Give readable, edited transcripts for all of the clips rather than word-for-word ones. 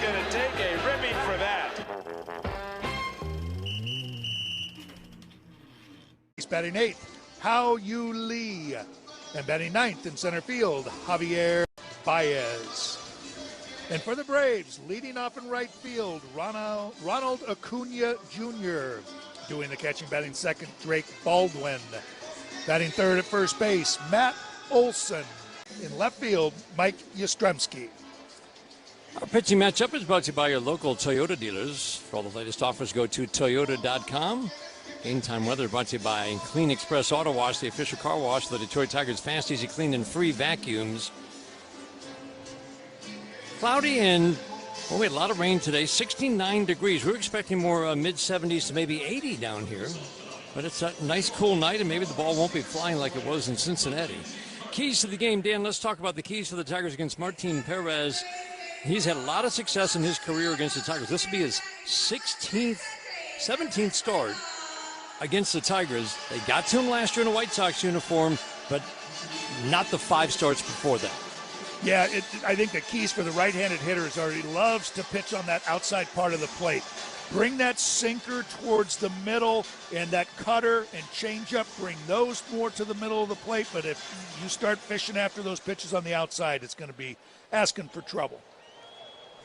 going to take a ribbing for that. He's batting 8th, Hao Yu Lee. And batting 9th in center field, Javier Baez. And for the Braves, leading off in right field, Ronald Acuna Jr. Doing the catching, batting 2nd, Drake Baldwin. Batting 3rd at first base, Matt Olson. In left field, Mike Yastrzemski. Our pitching matchup is brought to you by your local Toyota dealers. For all the latest offers, go to Toyota.com. Game time weather brought to you by Clean Express Auto Wash, the official car wash of the Detroit Tigers. Fast, easy, clean, and free vacuums. Cloudy and, we had a lot of rain today. 69 degrees. We're expecting more mid-70s to maybe 80 down here. But it's a nice, cool night, and maybe the ball won't be flying like it was in Cincinnati. Keys to the game, Dan. Let's talk about the keys to the Tigers against Martin Perez. He's had a lot of success in his career against the Tigers. This will be his 17th start against the Tigers. They got to him last year in a White Sox uniform, but not the 5 starts before that. Yeah, I think the keys for the right-handed hitters are he loves to pitch on that outside part of the plate. Bring that sinker towards the middle and that cutter and changeup, bring those more to the middle of the plate. But if you start fishing after those pitches on the outside, it's going to be asking for trouble.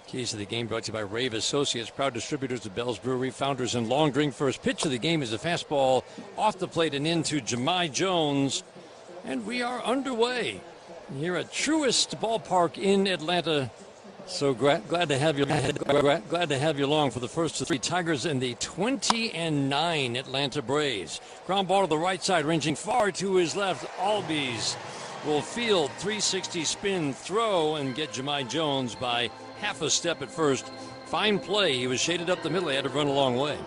Keys to the game brought to you by Rave Associates, proud distributors of Bell's Brewery, founders in Long Drink. First pitch of the game is a fastball off the plate and into Jahmai Jones. And we are underway here at Truist Ballpark in Atlanta. So glad to have you along for the first of 3 Tigers and the 20-9 Atlanta Braves. Ground ball to the right side, ranging far to his left. Albies will field 360 spin throw and get Jahmai Jones by half a step at first. Fine play. He was shaded up the middle. He had to run a long way.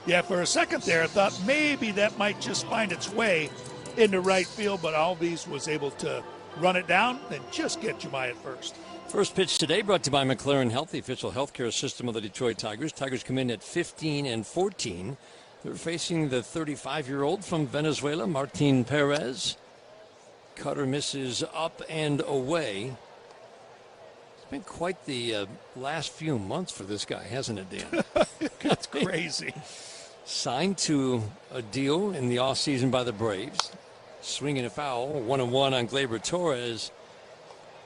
Yeah, for a second there, I thought maybe that might just find its way into right field, but Albies was able to run it down and just get Jahmai at first. First pitch today brought to you by McLaren Health, the official healthcare system of the Detroit Tigers. Tigers come in at 15-14. They're facing the 35-year-old from Venezuela, Martin Perez. Cutter misses up and away. It's been quite the last few months for this guy, hasn't it, Dan? That's crazy. Signed to a deal in the offseason by the Braves. Swinging a foul, 1-1 on Gleyber Torres.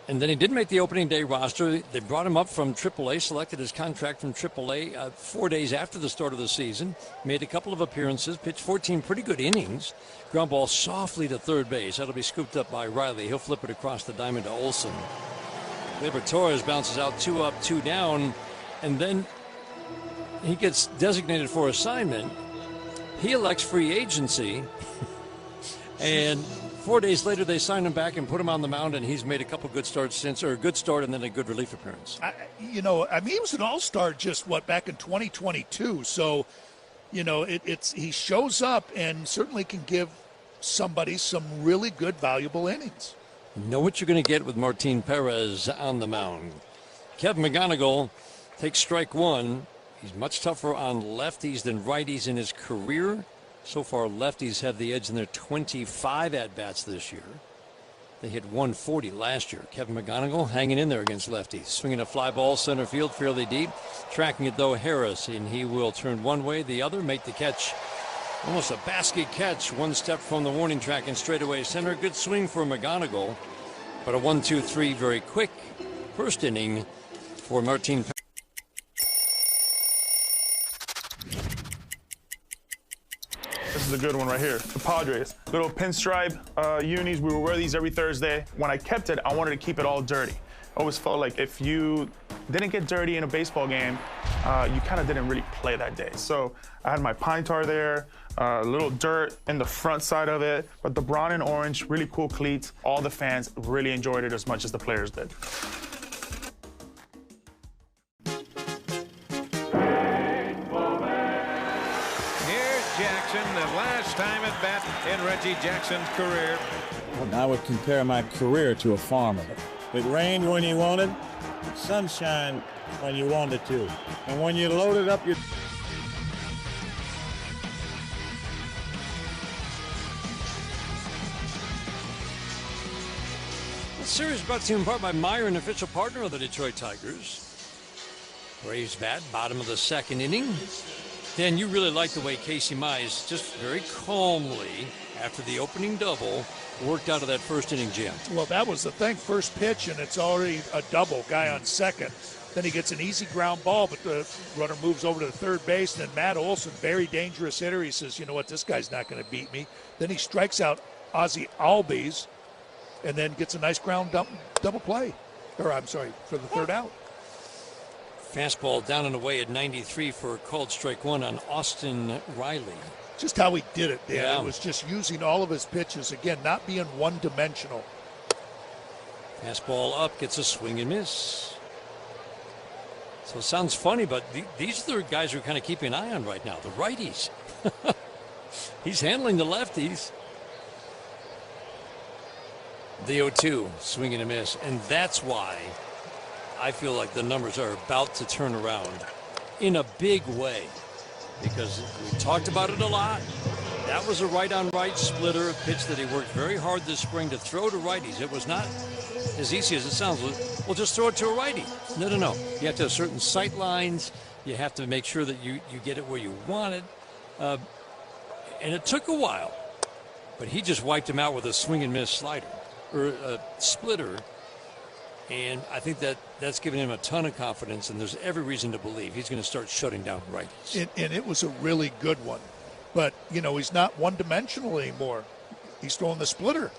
And then he didn't make the opening day roster. They brought him up from AAA, selected his contract from AAA 4 days after the start of the season. Made a couple of appearances, pitched 14 pretty good innings. Ground ball softly to third base. That'll be scooped up by Riley. He'll flip it across the diamond to Olson. Gleyber Torres bounces out 2 up, 2 down. And then he gets designated for assignment. He elects free agency. And 4 days later, they signed him back and put him on the mound, and he's made a couple good starts since, or a good start and then a good relief appearance. He was an all-star just, back in 2022. So, he shows up and certainly can give somebody some really good, valuable innings. You know what you're going to get with Martin Perez on the mound. Kevin McGonigal takes strike 1. He's much tougher on lefties than righties in his career. So far, lefties have the edge in their 25 at-bats this year. They hit 140 last year. Kevin McGonigal hanging in there against lefties. Swinging a fly ball center field fairly deep. Tracking it, though, Harris, and he will turn one way, the other, make the catch. Almost a basket catch, 1 step from the warning track and straightaway center. Good swing for McGonigal, but a 1-2-3 very quick first inning for Martin Perez. This is a good one right here. The Padres. Little pinstripe unis. We would wear these every Thursday. When I kept it, I wanted to keep it all dirty. I always felt like if you didn't get dirty in a baseball game, you kind of didn't really play that day. So I had my pine tar there, a little dirt in the front side of it, but the brown and orange, really cool cleats. All the fans really enjoyed it as much as the players did. The last time at bat in Reggie Jackson's career. Well, I would compare my career to a farmer. It rained when you wanted, sunshine when you wanted to. And when you loaded up your... This series brought to you in part by Meyer, an official partner of the Detroit Tigers. Braves bat, bottom of the second inning. Dan, you really like the way Casey Mize just very calmly, after the opening double, worked out of that first inning jam. Well, that was the thing. First pitch, and it's already a double, guy on second. Then he gets an easy ground ball, but the runner moves over to the third base. And then Matt Olson, very dangerous hitter, he says, you know what, this guy's not going to beat me. Then he strikes out Ozzie Albies and then gets a nice ground double play. Or, I'm sorry, for the third out. Fastball down and away at 93 for a called strike one on Austin Riley. Just how he did it, Dan. Yeah. It was just using all of his pitches. Again, not being one-dimensional. Fastball up, gets a swing and miss. So it sounds funny, but these are the guys we're kind of keeping an eye on right now, the righties. He's handling the lefties. The 0-2, swing and a miss. And that's why I feel like the numbers are about to turn around in a big way, because we talked about it a lot. That was a right-on-right splitter, a pitch that he worked very hard this spring to throw to righties. It was not as easy as it sounds. Well, just throw it to a righty. No. You have to have certain sight lines. You have to make sure that you get it where you want it. And it took a while, but he just wiped him out with a swing and miss slider, or a splitter. And I think that's given him a ton of confidence, and there's every reason to believe he's going to start shutting down righties. And it was a really good one. But, you know, he's not one-dimensional anymore. He's throwing the splitter.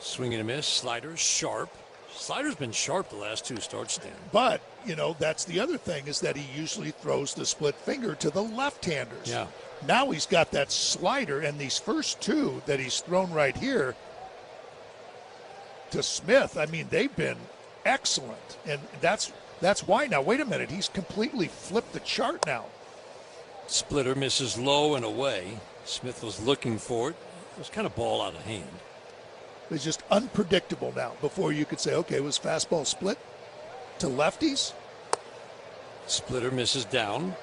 Swing and a miss, slider, sharp. Slider's been sharp the last two starts, Dan. But, you know, that's the other thing, is that he usually throws the split finger to the left-handers. Yeah. Now he's got that slider, and these first two that he's thrown right here to Smith, I mean, they've been excellent. And that's why. Now, wait a minute. He's completely flipped the chart now. Splitter misses low and away. Smith was looking for it. It was kind of ball out of hand. It's just unpredictable now. Before you could say, okay, was fastball split to lefties? Splitter misses down.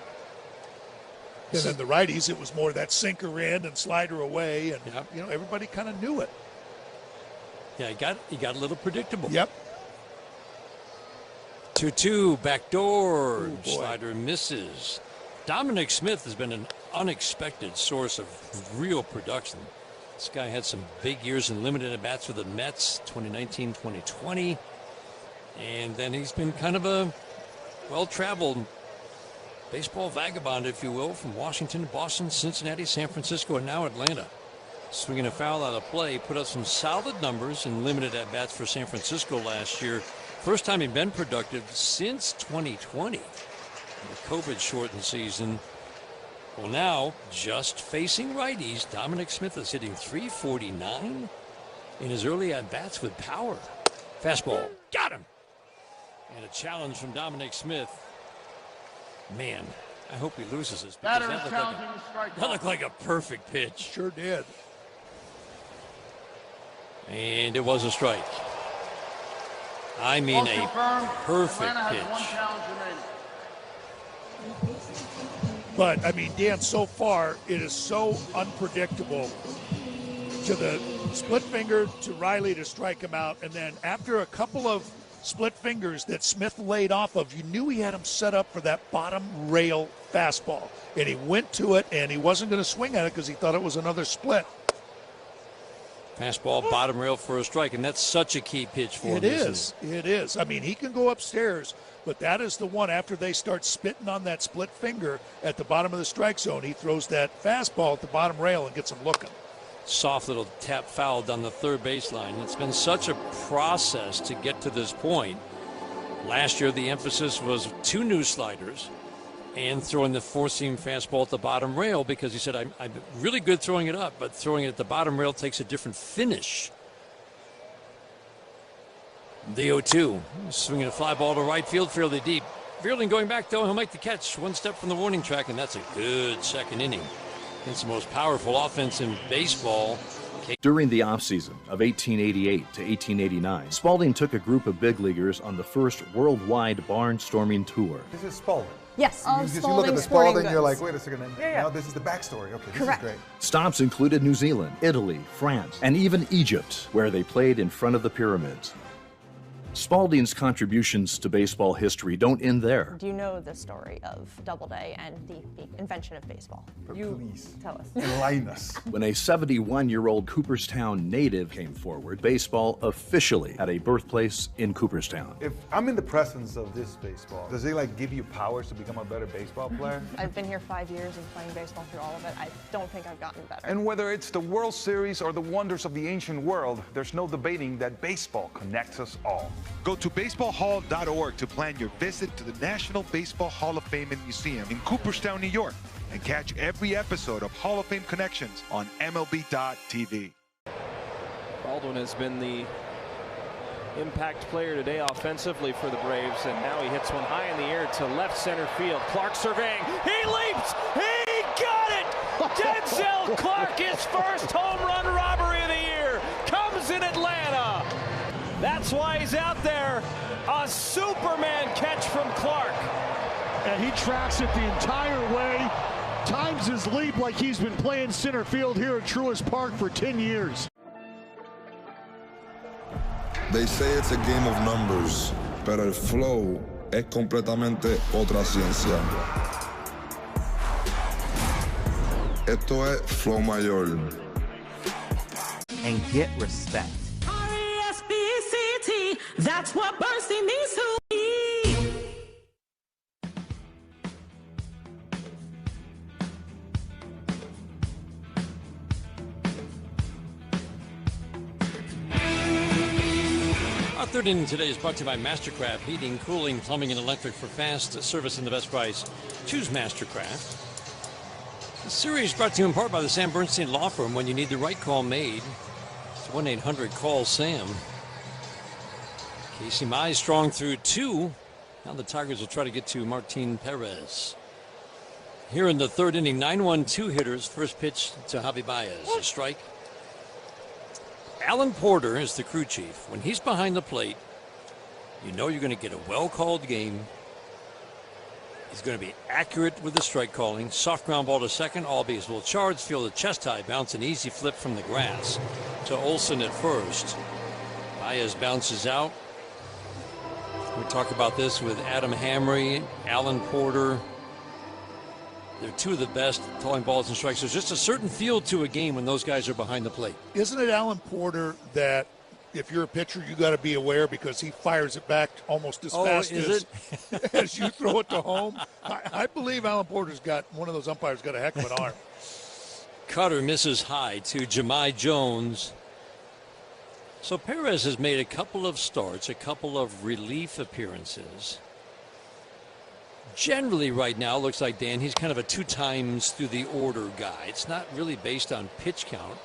And then the righties, it was more that sinker in and slider away. And, Yep. you know, everybody kind of knew it. Yeah, he got a little predictable. Yep. 2-2, backdoor. Ooh, boy. Slider misses. Dominic Smith has been an unexpected source of real production. This guy had some big years in limited at-bats with the Mets, 2019, 2020. And then he's been kind of a well-traveled baseball vagabond, if you will, from Washington, Boston, Cincinnati, San Francisco, and now Atlanta. Swinging a foul out of play, put up some solid numbers in limited at-bats for San Francisco last year. First time he'd been productive since 2020, the COVID-shortened season. Well, now, just facing righties, Dominic Smith is hitting .349 in his early at-bats with power. Fastball, got him! And a challenge from Dominic Smith. Man, I hope he loses this, because that looked like a perfect pitch. Sure did. And it was a strike. I mean, a perfect pitch. But, I mean, Dan, so far, it is so unpredictable. To the split finger to Riley to strike him out, and then after a couple of split fingers that Smith laid off of, you knew he had him set up for that bottom rail fastball. And he went to it, and he wasn't going to swing at it because he thought it was another split. Fastball, bottom rail for a strike, and that's such a key pitch for him. It is. It is. I mean, he can go upstairs, but that is the one after they start spitting on that split finger at the bottom of the strike zone. He throws that fastball at the bottom rail and gets him looking. Soft little tap foul down the third baseline. It's been such a process to get to this point. Last year, the emphasis was 2 new sliders and throwing the four-seam fastball at the bottom rail, because he said, I'm really good throwing it up, but throwing it at the bottom rail takes a different finish. The 0-2, swinging a fly ball to right field, fairly deep. Fielding going back, though, he'll make the catch one step from the warning track, and that's a good second inning. It's the most powerful offense in baseball. During the offseason of 1888 to 1889, Spalding took a group of big leaguers on the first worldwide barnstorming tour. This is Spalding. Yes, You look at the Spalding, you're like, wait a second. Yeah. Now this is the backstory. Okay, this Correct. is great. Stops included New Zealand, Italy, France, and even Egypt, where they played in front of the pyramids. Spalding's contributions to baseball history don't end there. Do you know the story of Doubleday and the invention of baseball? Please tell us. enlighten us. When a 71-year-old Cooperstown native came forward, baseball officially had a birthplace in Cooperstown. If I'm in the presence of this baseball, does it like give you powers to become a better baseball player? I've been here 5 years and playing baseball through all of it. I don't think I've gotten better. And whether it's the World Series or the wonders of the ancient world, there's no debating that baseball connects us all. Go to baseballhall.org to plan your visit to the National Baseball Hall of Fame and Museum in Cooperstown, New York, and catch every episode of Hall of Fame Connections on MLB.tv. Baldwin has been the impact player today offensively for the Braves, and now he hits one high in the air to left center field. Clark surveying. He leaps! He got it! Denzel Clark, his first home run robbery of the year, comes in Atlanta. That's why he's out there. A Superman catch from Clark. And he tracks it the entire way. Times his leap like he's been playing center field here at Truist Park for 10 years. They say it's a game of numbers, pero el flow es completamente otra ciencia. Esto es flow mayor. And get respect. R-E-S-P-E-C-T, that's what Bernstein means to me. Our third inning today is brought to you by Mastercraft Heating, Cooling, Plumbing, and Electric. For fast service and the best price, choose Mastercraft. The series brought to you in part by the Sam Bernstein Law Firm. When you need the right call made, it's 1-800-CALL-SAM. Casey Mize strong through 2. Now the Tigers will try to get to Martin Perez. Here in the third inning, 9-1-2 hitters. First pitch to Javier Baez. A strike. Alan Porter is the crew chief. When he's behind the plate, you know you're going to get a well-called game. He's going to be accurate with the strike calling. Soft ground ball to second. Albies will charge, field a chest high, bounce an easy flip from the grass to Olsen at first. Baez bounces out. We talk about this with Adam Hamry, Alan Porter. They're two of the best calling balls and strikes. There's just a certain feel to a game when those guys are behind the plate. Isn't it Alan Porter that if you're a pitcher, you got to be aware because he fires it back almost as fast as you throw it to home? I believe Alan Porter's got, one of those umpires got a heck of an arm. Cutter misses high to Jahmai Jones. So Perez has made a couple of starts, a couple of relief appearances. Generally right now, looks like, Dan, he's kind of a 2 times through the order guy. It's not really based on pitch count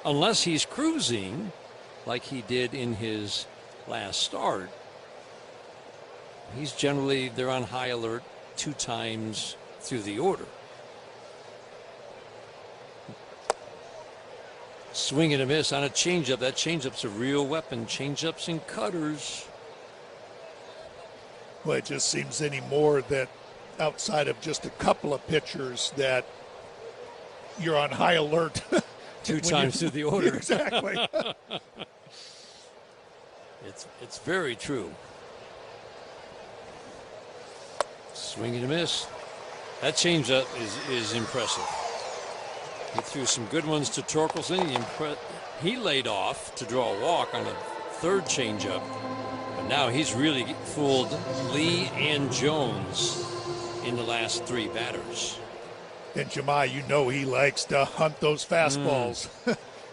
unless he's cruising like he did in his last start. He's generally, they're on high alert 2 times through the order. Swing and a miss on a changeup. That changeup's a real weapon. Changeups and cutters. Well, it just seems anymore that outside of just a couple of pitchers that you're on high alert. 2 times through the order. Exactly. It's very true. Swing and a miss. That changeup is impressive. He threw some good ones to Torkelson. He laid off to draw a walk on a third changeup. But now he's really fooled Lee and Jones in the last 3 batters. And Jahmai, you know he likes to hunt those fastballs.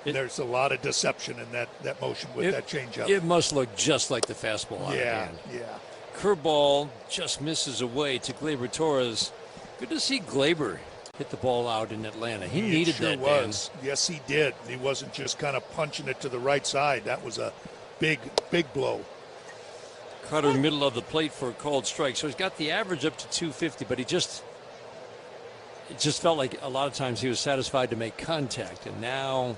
There's a lot of deception in that motion with that changeup. It must look just like the fastball out of hand. Yeah. Curveball just misses away to Gleyber Torres. Good to see Gleyber hit the ball out in Atlanta. He needed sure that. Was. Yes, he did. He wasn't just kind of punching it to the right side. That was a big blow. Cutter middle of the plate for a called strike. So he's got the average up to 250, but it just felt like a lot of times he was satisfied to make contact. And now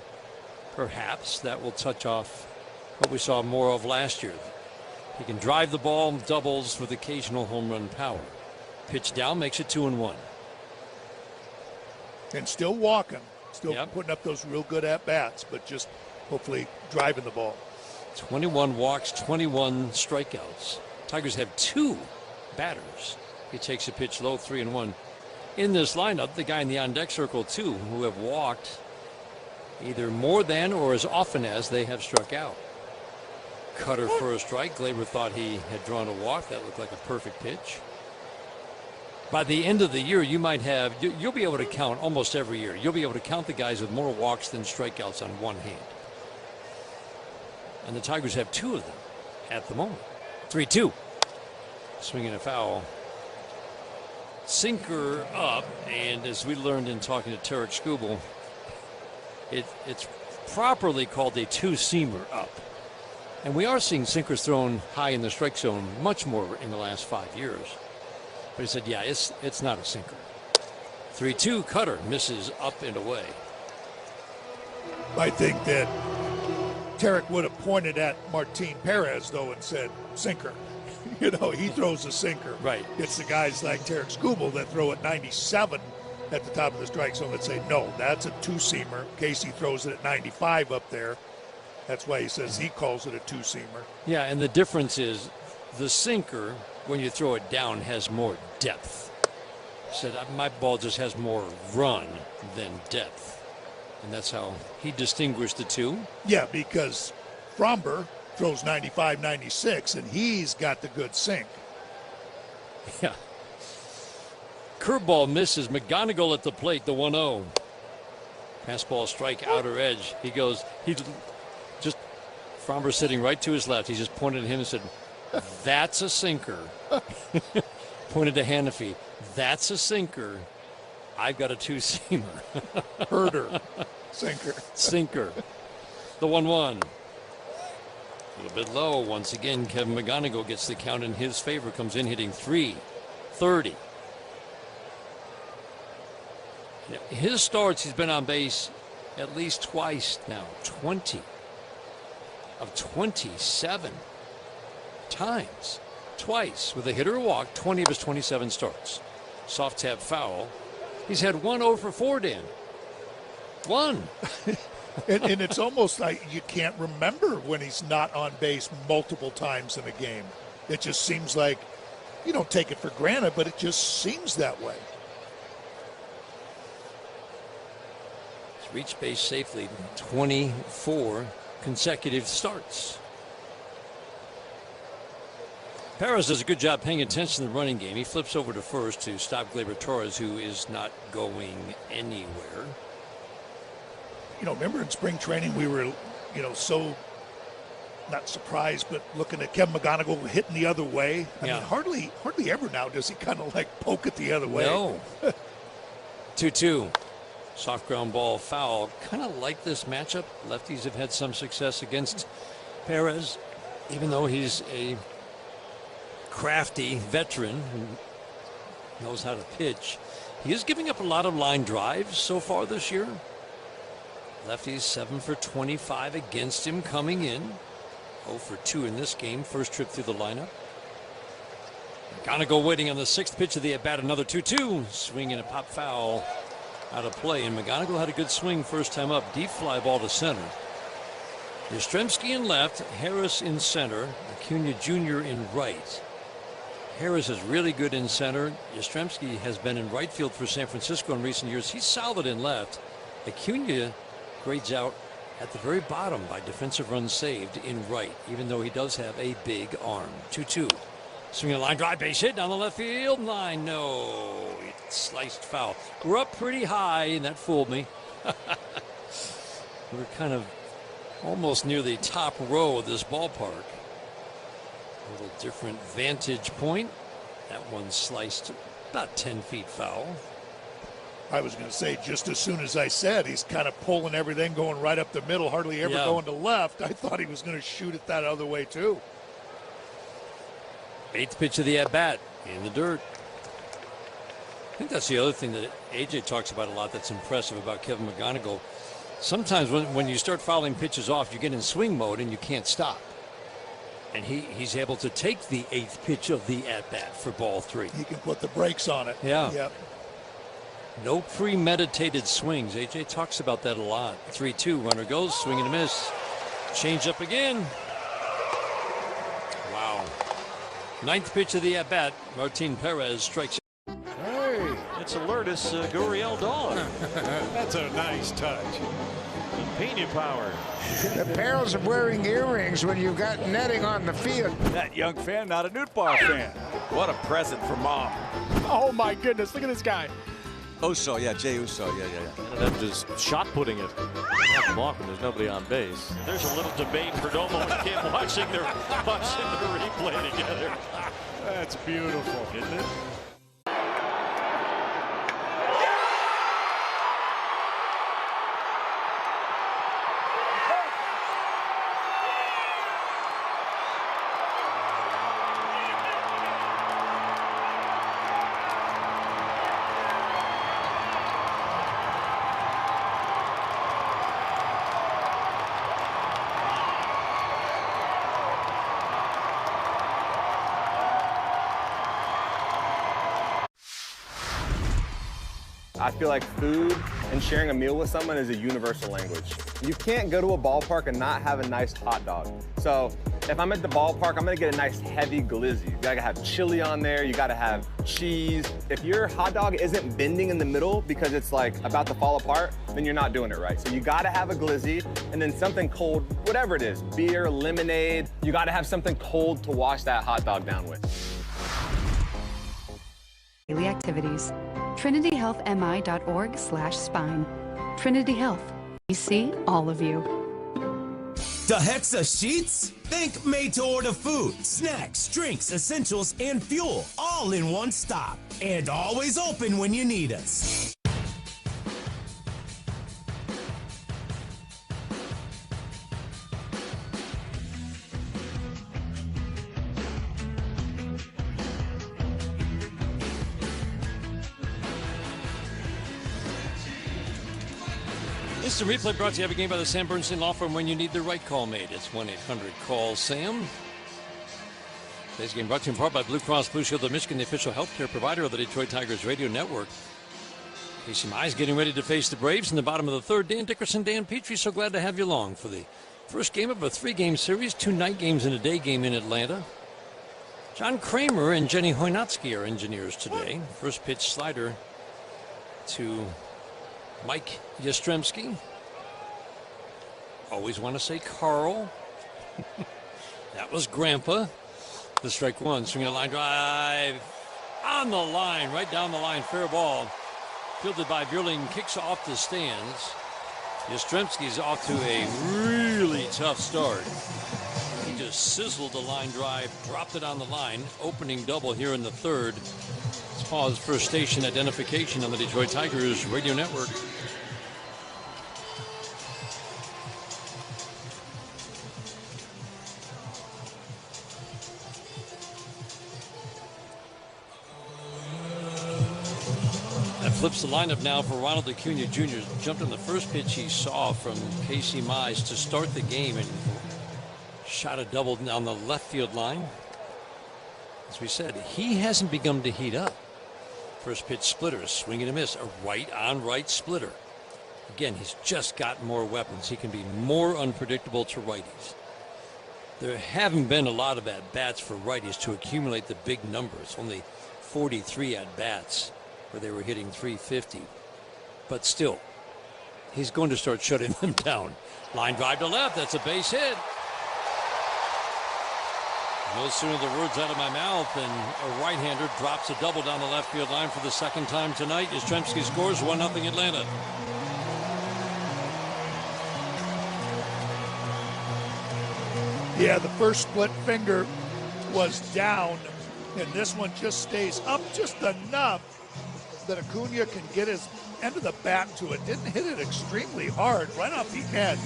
perhaps that will touch off what we saw more of last year. He can drive the ball, doubles with occasional home run power. Pitch down makes it 2-1. And still walking, still putting up those real good at-bats, but just hopefully driving the ball. 21 walks, 21 strikeouts. Tigers have 2 batters. He takes a pitch low, 3-1. In this lineup, the guy in the on-deck circle, too, who have walked either more than or as often as they have struck out. Cutter for a strike. Gleyber thought he had drawn a walk. That looked like a perfect pitch. By the end of the year, you might have, you'll be able to count almost every year. You'll be able to count the guys with more walks than strikeouts on one hand. And the Tigers have 2 of them at the moment. 3-2. Swinging a foul. Sinker up, and as we learned in talking to Tarek Skubal, it's properly called a two-seamer up. And we are seeing sinkers thrown high in the strike zone much more in the last 5 years. But he said, yeah, it's not a sinker. 3-2, Cutter misses up and away. I think that Tarek would have pointed at Martin Perez, though, and said, sinker. You know, he throws a sinker. Right. It's the guys like Tarek Skubal that throw at 97 at the top of the strike zone that say, no, that's a two-seamer. Casey throws it at 95 up there. That's why he says he calls it a two-seamer. Yeah, and the difference is the sinker, when you throw it down, has more depth. He said, my ball just has more run than depth. And that's how he distinguished the two. Yeah, because Fromber throws 95, 96, and he's got the good sink. Yeah. Curveball misses. McGonigal at the plate, the 1-0. Fastball strike, outer edge. He just, Fromber sitting right to his left. He just pointed at him and said, that's a sinker. Pointed to Hannafy. That's a sinker. I've got a two-seamer. Herder. Sinker. Sinker. The 1-1. A little bit low. Once again, Kevin McGonigal gets the count in his favor. Comes in hitting .330. His starts, he's been on base at least twice now. 20 of 27 times. Twice with a hit or a walk. 20 of his 27 starts. Soft tap foul. He's had 1 0 for 4, Dan. 1. And it's almost like you can't remember when he's not on base multiple times in a game. It just seems like you don't take it for granted, but it just seems that way. He's reached base safely 24 consecutive starts. Perez does a good job paying attention to the running game. He flips over to first to stop Gleyber Torres, who is not going anywhere. You know, remember in spring training we were, so not surprised, but looking at Kevin McGonigal hitting the other way. I mean, hardly ever now does he kind of like poke it the other way. No. 2-2. Soft ground ball foul. Kind of like this matchup. Lefties have had some success against Perez, even though he's a crafty veteran who knows how to pitch. He is giving up a lot of line drives so far this year. Lefties 7 for 25 against him coming in. 0 for 2 in this game. First trip through the lineup. McGonigal waiting on the 6th pitch of the at-bat. Another 2-2. Swing and a pop foul out of play. And McGonigal had a good swing first time up. Deep fly ball to center. Yastrzemski in left. Harris in center. Acuna Jr. in right. Harris is really good in center. Yastrzemski has been in right field for San Francisco in recent years. He's solid in left. Acuna grades out at the very bottom by defensive runs saved in right, even though he does have a big arm. 2-2. Swinging a line drive, base hit down the left field line. No, it sliced foul. We're up pretty high, and that fooled me. We're kind of almost near the top row of this ballpark. A little different vantage point. That one sliced about 10 feet foul. I was going to say, just as soon as I said he's kind of pulling everything, going right up the middle, hardly ever going to left, I thought he was going to shoot it that other way too. 8th pitch of the at-bat in the dirt. I think that's the other thing that AJ talks about a lot that's impressive about Kevin McGonigal. Sometimes when you start fouling pitches off, you get in swing mode and you can't stop. And he's able to take the 8th pitch of the at-bat for ball 3. He can put the brakes on it. Yeah. Yep. No premeditated swings. AJ talks about that a lot. 3-2. Runner goes. Swing and a miss. Change up again. Ninth pitch of the at-bat. Martin Perez strikes. Hey, it's Lourdes Gurriel Dawn. That's a nice touch. Pena power. The perils of wearing earrings when you've got netting on the field. That young fan, not a Nootbaar fan. What a present for Mom. Oh my goodness, look at this guy. Uso, yeah, Jay Uso, yeah. Ended up just shot putting it. Not blocked when there's nobody on base. There's a little debate for Domo and Kim watching the replay together. That's beautiful, isn't it? I feel like food and sharing a meal with someone is a universal language. You can't go to a ballpark and not have a nice hot dog. So if I'm at the ballpark, I'm gonna get a nice heavy glizzy. You gotta have chili on there, you gotta have cheese. If your hot dog isn't bending in the middle because it's like about to fall apart, then you're not doing it right. So you gotta have a glizzy and then something cold, whatever it is, beer, lemonade. You gotta have something cold to wash that hot dog down with. Daily activities. TrinityHealthMI.org/spine. Trinity Health. We see all of you. The Hexa Sheets? Think made-to-order food, snacks, drinks, essentials, and fuel, all in one stop. And always open when you need us. This is a replay brought to you every game by the Sam Bernstein Law Firm. When you need the right call made, it's 1-800-CALL-SAM. Today's game brought to you in part by Blue Cross Blue Shield of Michigan, the official healthcare provider of the Detroit Tigers radio network. Casey Mize getting ready to face the Braves in the bottom of the third. Dan Dickerson, Dan Petrie, so glad to have you along for the first game of a 3-game series, 2 night games and a day game in Atlanta. John Kramer and Jenny Hoynatsky are engineers today. First pitch slider to Mike Yastrzemski. Always want to say Carl. That was Grandpa. The strike one, swinging a line drive on the line, right down the line, fair ball. Fielded by Buehling, kicks off the stands. Yastrzemski's off to a really tough start. He just sizzled the line drive, dropped it on the line. Opening double here in the third. Let's pause for station identification on the Detroit Tigers radio network. That flips the lineup now for Ronald Acuna Jr. Jumped on the first pitch he saw from Casey Mize to start the game and shot a double down the left field line. As we said, he hasn't begun to heat up. First pitch splitter, swing and a miss, a right on right splitter. Again, he's just got more weapons. He can be more unpredictable to righties. There haven't been a lot of at-bats for righties to accumulate the big numbers. Only 43 at-bats where they were hitting 350. But still, he's going to start shutting them down. Line drive to left, that's a base hit. No sooner the words out of my mouth than a right-hander drops a double down the left field line for the second time tonight. Yastrzemski scores 1-0 Atlanta. Yeah, the first split finger was down, and this one just stays up just enough that Acuna can get his end of the bat to it. Didn't hit it extremely hard, right off the end,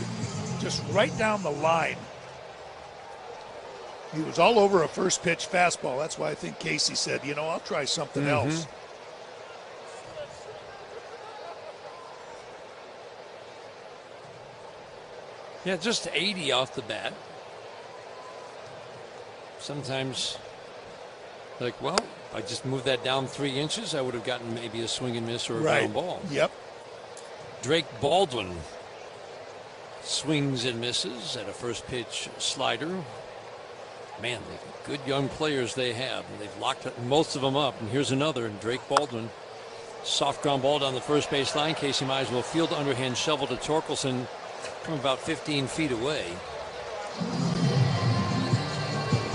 just right down the line. He was all over a first pitch fastball. That's why I think Casey said, you know, I'll try something else. Yeah, just 80 off the bat. Sometimes, like, well, if I just moved that down 3 inches, I would have gotten maybe a swing and miss or a ground ball. Yep. Drake Baldwin swings and misses at a first pitch slider. Man, good young players they have, and they've locked most of them up. And here's another, and Drake Baldwin. Soft ground ball down the first base line. Casey Mize will field underhand shovel to Torkelson from about 15 feet away.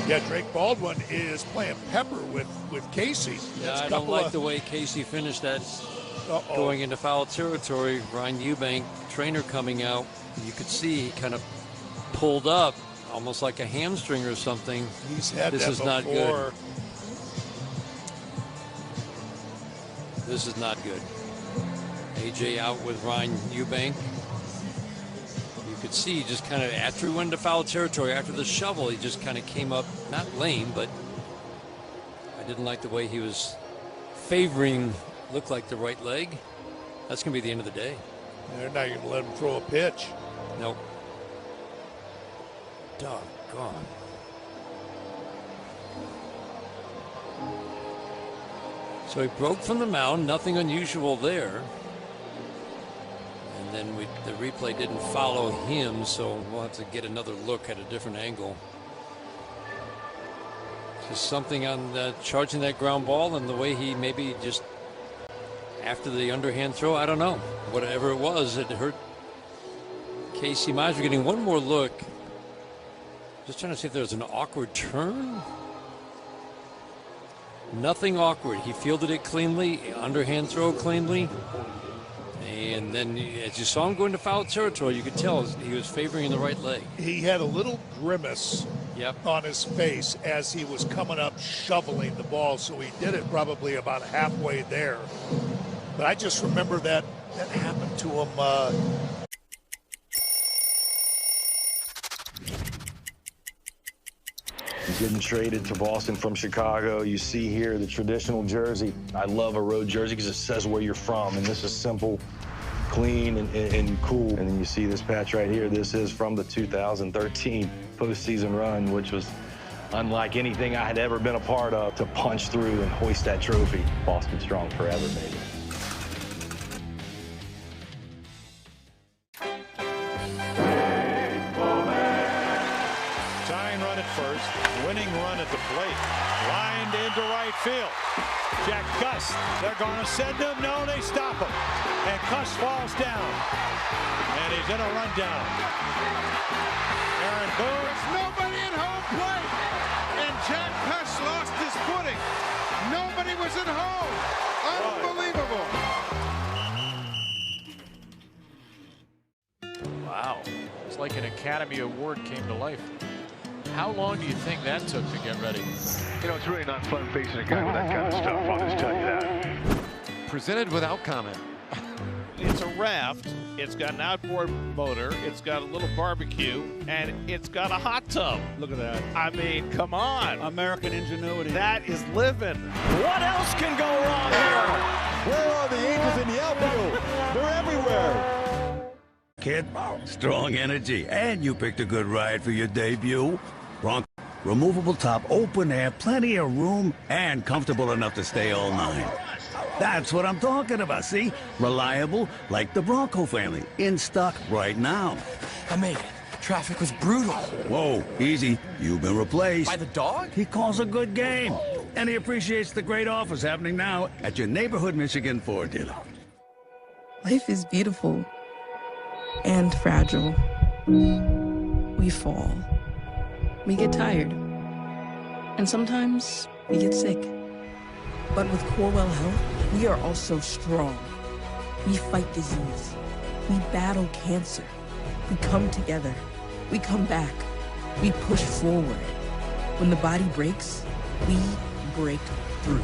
Yeah, Drake Baldwin is playing pepper with Casey. Yeah, I don't like the way Casey finished that. Going into foul territory. Ryan Eubank, trainer, coming out. You could see he kind of pulled up, almost like a hamstring or something. He's had this that is before. Not good. This is not good. AJ out with Ryan Eubank. You could see just kind of after he went into foul territory, after the shovel, he just kind of came up, not lame, but I didn't like the way he was favoring, looked like the right leg. That's going to be the end of the day. They're not going to let him throw a pitch. Nope. Doggone. So he broke from the mound, nothing unusual there. And then the replay didn't follow him, so we'll have to get another look at a different angle. Just something on charging that ground ball and the way he maybe just after the underhand throw, I don't know. Whatever it was, it hurt Casey Mize. We're getting one more look. Just trying to see if there was an awkward turn. Nothing awkward. He fielded it cleanly, underhand throw cleanly. And then as you saw him go into foul territory, you could tell he was favoring the right leg. He had a little grimace on his face as he was coming up shoveling the ball, so he did it probably about halfway there. But I just remember that happened to him. He's getting traded to Boston from Chicago. You see here the traditional jersey. I love a road jersey because it says where you're from, and this is simple, clean, and cool. And then you see this patch right here. This is from the 2013 postseason run, which was unlike anything I had ever been a part of, to punch through and hoist that trophy. Boston strong forever, baby. First, winning run at the plate, lined into right field. Jack Cuss, they're going to send him. No, they stop him. And Cuss falls down. And he's in a rundown. Aaron Boone. There's nobody at home plate. And Jack Cuss lost his footing. Nobody was at home. Unbelievable. Wow. It's like an Academy Award came to life. How long do you think that took to get ready? You know, it's really not fun facing a guy with that kind of stuff, I'll just tell you that. Presented without comment. It's a raft. It's got an outboard motor. It's got a little barbecue. And it's got a hot tub. Look at that. I mean, come on. American ingenuity. That is living. What else can go wrong here? Where are the Angels in the outfield? They're everywhere. Kid, strong energy, and you picked a good ride for your debut. Bronco, removable top, open air, plenty of room, and comfortable enough to stay all night. That's what I'm talking about, see? Reliable, like the Bronco family, in stock right now. I made it. Traffic was brutal. Whoa, easy. You've been replaced. By the dog? He calls a good game, and he appreciates the great offers happening now at your neighborhood Michigan Ford dealer. Life is beautiful and fragile. We fall. We get tired. And sometimes we get sick. But with Corewell Health, we are also strong. We fight disease. We battle cancer. We come together. We come back. We push forward. When the body breaks, we break through.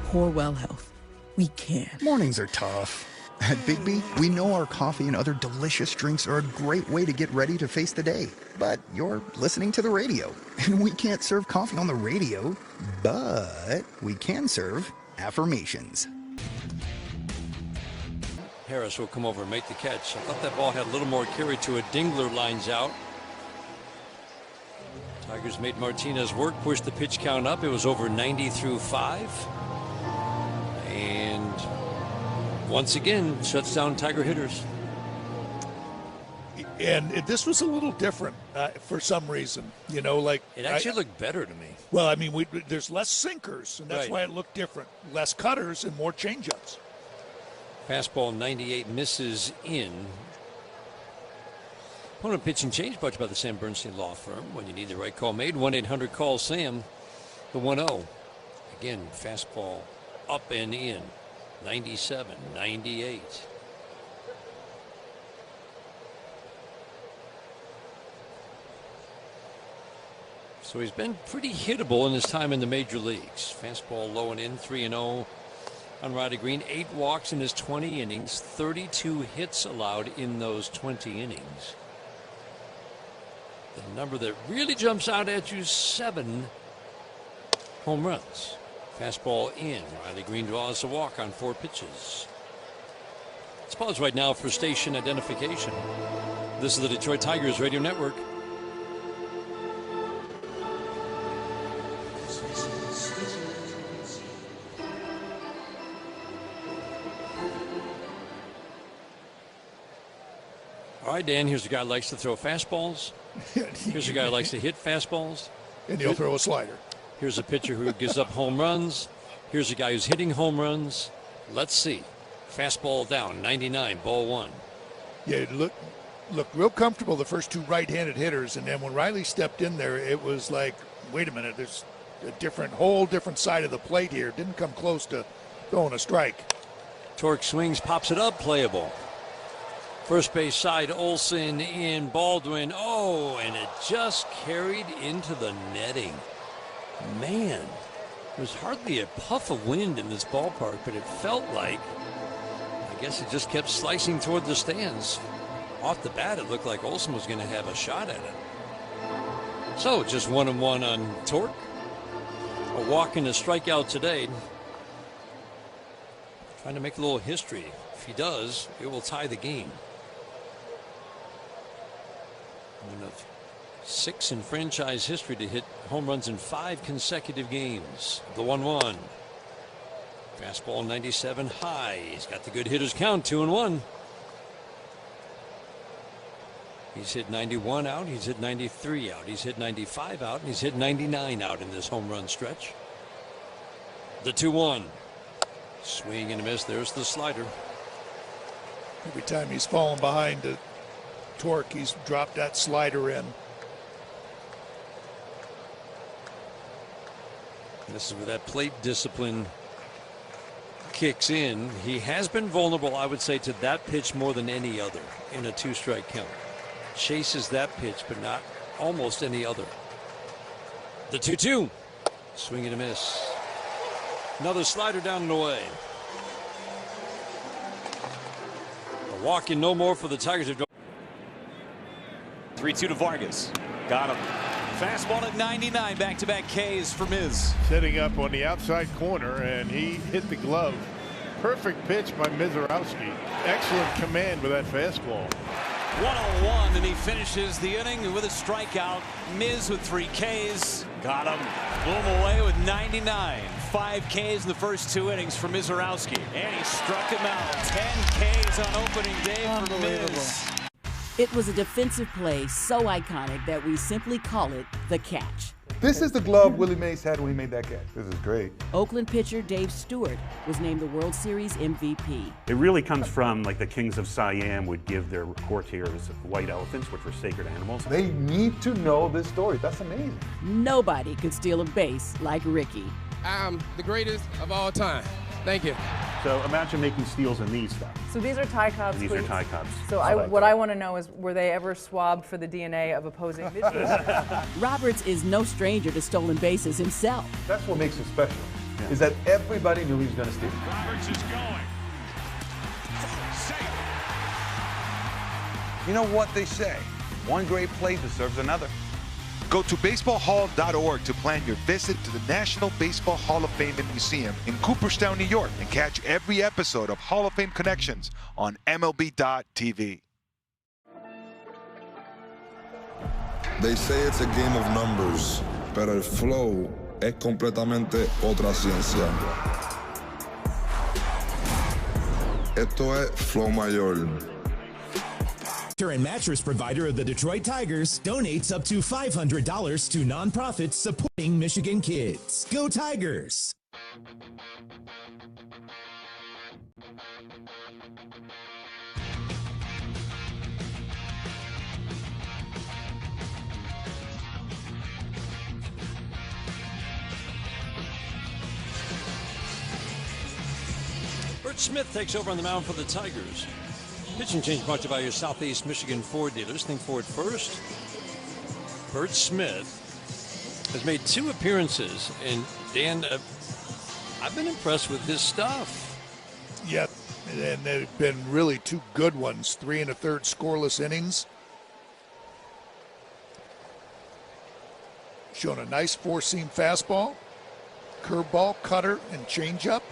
Corewell Health. We can. Mornings are tough. At Bigby, we know our coffee and other delicious drinks are a great way to get ready to face the day. But you're listening to the radio, and we can't serve coffee on the radio, but we can serve affirmations. Harris will come over and make the catch. I thought that ball had a little more carry to it. Dingler lines out. Tigers made Martinez work, pushed the pitch count up. It was over 90 through 5. And once again, shuts down Tiger hitters. And this was a little different. for some reason. You know, like it actually looked better to me. Well, I mean, there's less sinkers, and that's right. why it looked different. Less cutters and more changeups. Fastball 98 misses in. Opponent pitch and change brought to you by the Sam Bernstein Law Firm. When you need the right call made, 1-800-CALL-SAM, the 1-0. Again, fastball up and in. 97, 98. So he's been pretty hittable in his time in the major leagues. Fastball low and in, 3-0 on Riley Green. 8 walks in his 20 innings, 32 hits allowed in those 20 innings. The number that really jumps out at you, 7 home runs. Fastball in. Riley Green draws a walk on 4 pitches. Let's pause right now for station identification. This is the Detroit Tigers Radio Network. All right, Dan, here's a guy who likes to throw fastballs. Here's a guy who likes to hit fastballs. And he'll throw a slider. Here's a pitcher who gives up home runs. Here's a guy who's hitting home runs. Let's see. Fastball down, 99, ball 1. Yeah, it looked real comfortable, the first 2 right-handed hitters. And then when Riley stepped in there, it was like, wait a minute, there's a whole different side of the plate here. Didn't come close to throwing a strike. Torque swings, pops it up, playable. First base side, Olsen in, Baldwin. Oh, and it just carried into the netting. Man, there's hardly a puff of wind in this ballpark, but it felt like, I guess it just kept slicing toward the stands. Off the bat, it looked like Olsen was going to have a shot at it. So, just 1-1 on Torque. A walk and a strikeout today. Trying to make a little history. If he does, it will tie the game. One of 6 in franchise history to hit home runs in 5 consecutive games. The 1-1. Fastball 97 high. He's got the good hitters count, 2-1. He's hit 91 out. He's hit 93 out. He's hit 95 out. And he's hit 99 out in this home run stretch. The 2-1. Swing and a miss. There's the slider. Every time he's fallen behind the Torque, he's dropped that slider in. This is where that plate discipline kicks in. He has been vulnerable, I would say, to that pitch more than any other in a 2-strike count. Chases that pitch, but not almost any other. The 2-2. Swing and a miss. Another slider down and away. A walk in, no more for the Tigers. 3-2 to Vargas. Got him. Fastball at 99. Back-to-back Ks for Miz. Setting up on the outside corner, and he hit the glove. Perfect pitch by Mizorowski. Excellent command with that fastball. 1-0-1, and he finishes the inning with a strikeout. Miz with 3 Ks. Got him. Blew him away with 99. 5 Ks in the first 2 innings for Mizorowski. And he struck him out. 10 Ks on opening day for Miz. It was a defensive play so iconic that we simply call it the catch. This is the glove Willie Mays had when he made that catch. This is great. Oakland pitcher Dave Stewart was named the World Series MVP. It really comes from like the kings of Siam would give their courtiers white elephants, which were sacred animals. They need to know this story. That's amazing. Nobody could steal a base like Ricky. I'm the greatest of all time. Thank you. So imagine making steals in these stuff. So these are Tie Cubs. These are Tie Cubs. So what I want to know is, were they ever swabbed for the DNA of opposing pitchers? Roberts is no stranger to stolen bases himself. That's what makes it special, is that everybody knew he was going to steal. Roberts is going. You know what they say, one great play deserves another. Go to baseballhall.org to plan your visit to the National Baseball Hall of Fame and Museum in Cooperstown, New York, and catch every episode of Hall of Fame Connections on MLB.tv. They say it's a game of numbers, pero el flow es completamente otra ciencia. Esto es Flow Mayor. And mattress provider of the Detroit Tigers, donates up to $500 to nonprofits supporting Michigan kids. Go Tigers! Bert Smith takes over on the mound for the Tigers. Pitching change brought to you by your Southeast Michigan Ford dealers. Think Ford first. Bert Smith has made 2 appearances, and Dan, I've been impressed with his stuff. Yeah, and they've been really 2 good ones. 3 1/3 scoreless innings. Showing a nice 4-seam fastball, curveball, cutter, and changeup.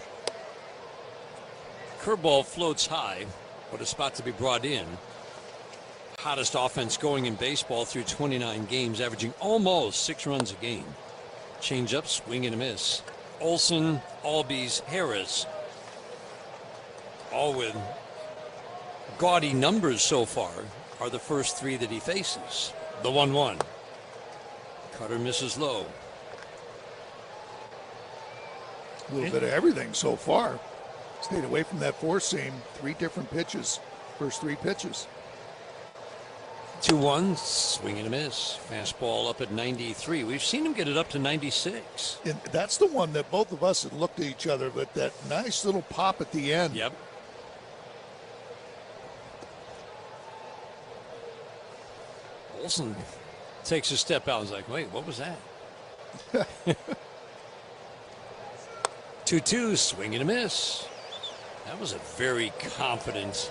Curveball floats high. What a spot to be brought in. Hottest offense going in baseball through 29 games, averaging almost 6 runs a game. Change up, swing and a miss. Olson, Albies, Harris, all with gaudy numbers so far, are the first 3 that he faces. The 1-1. Cutter misses low. A little bit of everything so far. Stayed away from that 4-seam. 3 different pitches. First 3 pitches. 2-1, swing and a miss. Fastball up at 93. We've seen him get it up to 96. And that's the one that both of us had looked at each other, but that nice little pop at the end. Yep. Olson takes a step out and is like, wait, what was that? 2-2, swing and a miss. That was a very confident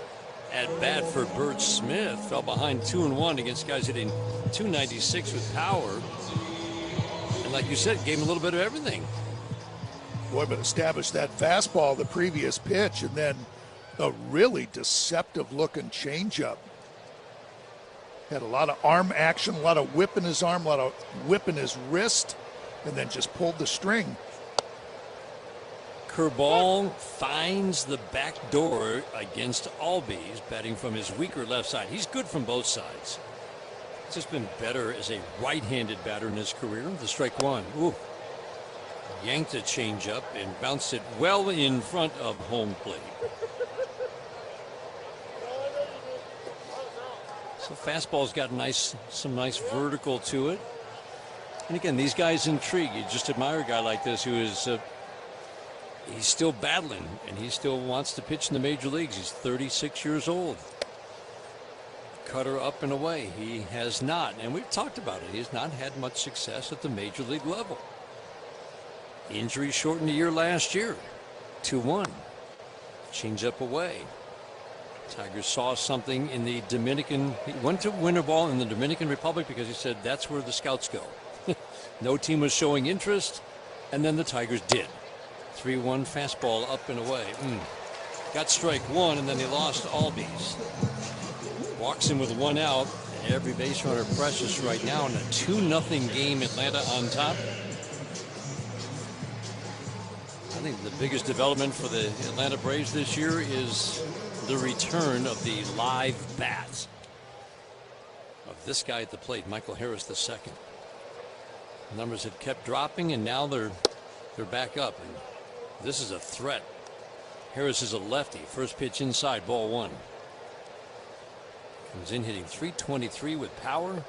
at-bat for Bert Smith. Fell behind 2-1 against guys hitting 296 with power. And like you said, gave him a little bit of everything. Boy, but established that fastball the previous pitch, and then a really deceptive-looking changeup. Had a lot of arm action, a lot of whip in his arm, a lot of whip in his wrist, and then just pulled the string. Curveball finds the back door against Albies, batting from his weaker left side. He's good from both sides. He's just been better as a right-handed batter in his career. The strike 1. Ooh. Yanked a changeup and bounced it well in front of home plate. So fastball's got some nice vertical to it. And again, these guys intrigue. You just admire a guy like this who is he's still battling, and he still wants to pitch in the major leagues. He's 36 years old. Cutter up and away. He has not, and we've talked about it, he's not had much success at the major league level. Injury shortened a year last year. 2-1. Change up away. Tigers saw something in the Dominican. He went to winter ball in the Dominican Republic because he said that's where the scouts go. No team was showing interest, and then the Tigers did. 3-1 fastball up and away. Got strike 1, and then he lost Albies. Walks in with 1 out. Every base runner precious right now in a 2-0 game. Atlanta on top. I think the biggest development for the Atlanta Braves this year is the return of the live bat of this guy at the plate, Michael Harris II. Numbers had kept dropping, and now they're back up. And this is a threat. Harris is a lefty. First pitch inside, ball 1. Comes in hitting .323 with power.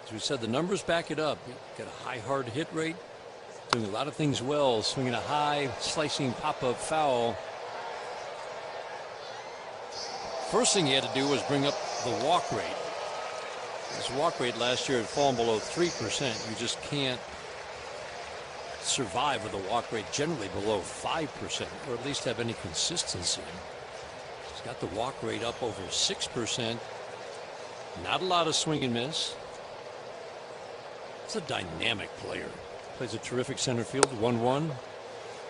As we said, the numbers back it up. Got a high hard hit rate. Doing a lot of things well. Swinging a high, slicing pop-up foul. First thing he had to do was bring up the walk rate. His walk rate last year had fallen below 3%. You just can't survive with a walk rate generally below 5%, or at least have any consistency. He's got the walk rate up over 6%. Not a lot of swing and miss. It's a dynamic player. Plays a terrific center field. 1-1.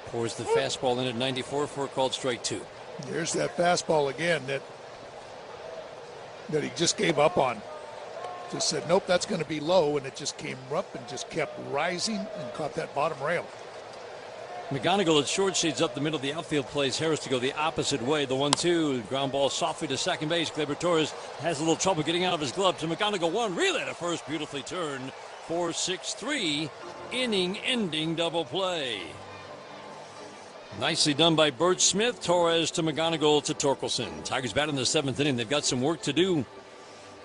Pours the fastball in at 94 for a called strike 2. There's that fastball again that he just gave up on. Just said, nope, that's going to be low, and it just came up and just kept rising and caught that bottom rail. McGonigal at short, shades up the middle of the outfield, plays Harris to go the opposite way. The 1-2, ground ball softly to second base. Gleyber Torres has a little trouble getting out of his glove to McGonigal. One relay to first, beautifully turned. 4-6-3, inning-ending double play. Nicely done by Bert Smith. Torres to McGonigal to Torkelson. Tigers bat in the 7th inning. They've got some work to do.